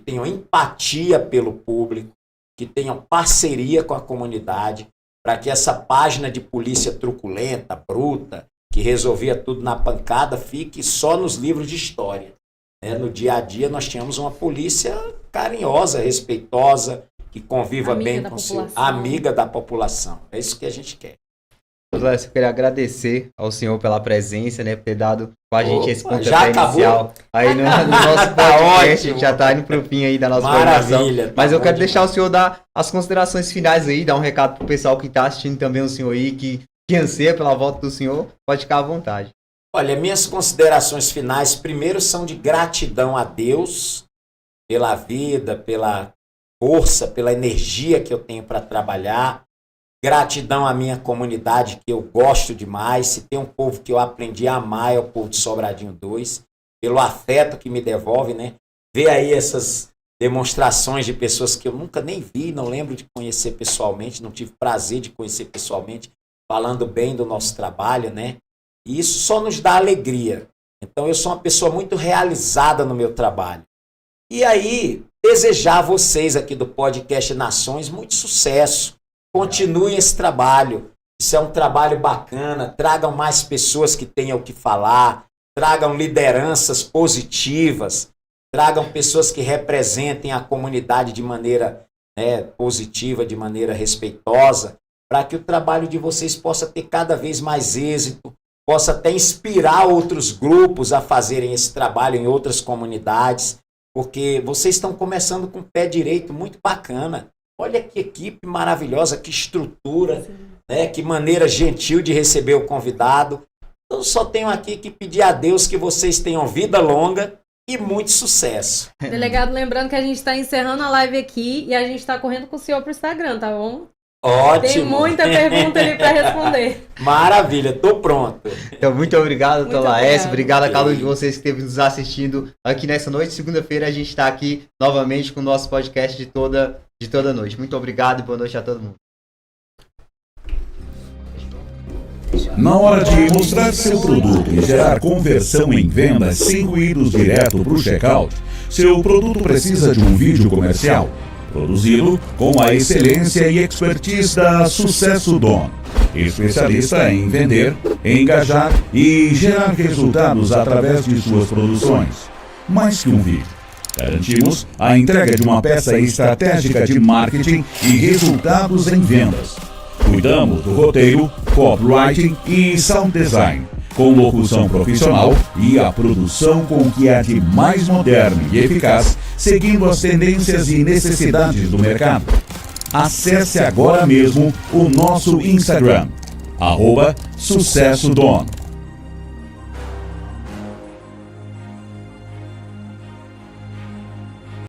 D: tenham empatia pelo público, que tenham parceria com a comunidade, para que essa página de polícia truculenta, bruta, que resolvia tudo na pancada, fique só nos livros de história. No dia a dia nós tínhamos uma polícia carinhosa, respeitosa, que conviva
C: Amiga
D: bem
C: da
D: com o seu,
C: população.
D: amiga da população. É isso que a gente quer.
A: Doutor Laércio, eu queria agradecer ao senhor pela presença, né, por ter dado com a gente esse
D: Opa,
A: pontapé
D: já acabou?
A: inicial. Aí no nosso podcast, a gente já tá indo pro fim aí da nossa programação.
D: Maravilha.
A: Mas eu
D: bom
A: quero deixar o
D: demais.
A: senhor dar as considerações finais aí, dar um recado pro pessoal que tá assistindo também o senhor aí, que anseia pela volta do senhor, pode ficar à vontade.
D: Olha, minhas considerações finais, primeiro, são de gratidão a Deus pela vida, pela força, pela energia que eu tenho para trabalhar. Gratidão à minha comunidade, que eu gosto demais. Se tem um povo que eu aprendi a amar, é o povo de Sobradinho 2, pelo afeto que me devolve, né? Ver aí essas demonstrações de pessoas que eu nunca nem vi, não lembro de conhecer pessoalmente, não tive prazer de conhecer pessoalmente, falando bem do nosso trabalho, né? E isso só nos dá alegria. Então eu sou uma pessoa muito realizada no meu trabalho. E aí, desejar a vocês aqui do Podcast Nações muito sucesso. Continuem esse trabalho. Isso é um trabalho bacana. Tragam mais pessoas que tenham o que falar. Tragam lideranças positivas. Tragam pessoas que representem a comunidade de maneira, né, positiva, de maneira respeitosa, para que o trabalho de vocês possa ter cada vez mais êxito, possa até inspirar outros grupos a fazerem esse trabalho em outras comunidades, porque vocês estão começando com o pé direito, muito bacana. Olha que equipe maravilhosa, que estrutura, né? Que maneira gentil de receber o convidado. Eu só tenho aqui que pedir a Deus que vocês tenham vida longa e muito sucesso.
C: Delegado, lembrando que a gente está encerrando a live aqui e a gente está correndo com o senhor pro Instagram, tá bom?
D: Ótimo.
C: Tem muita pergunta ali para responder.
D: Maravilha, tô pronto.
A: Então, muito obrigado, doutor
C: Muito
A: Laércio.
C: obrigado.
A: Obrigado a cada um de vocês que esteve nos assistindo aqui nessa noite. Segunda-feira a gente está aqui novamente com o nosso podcast de toda noite. Muito obrigado e boa noite a todo mundo.
I: Na hora de mostrar seu produto e gerar conversão em vendas sem ruídos direto para o checkout, seu produto precisa de um vídeo comercial. Produzi-lo com a excelência e expertise da Sucesso Dom, especialista em vender, engajar e gerar resultados através de suas produções. Mais que um vídeo. Garantimos a entrega de uma peça estratégica de marketing e resultados em vendas. Cuidamos do roteiro, copywriting e sound design, com locução profissional e a produção com o que há de mais moderno e eficaz, seguindo as tendências e necessidades do mercado. Acesse agora mesmo o nosso Instagram, @SucessoDon.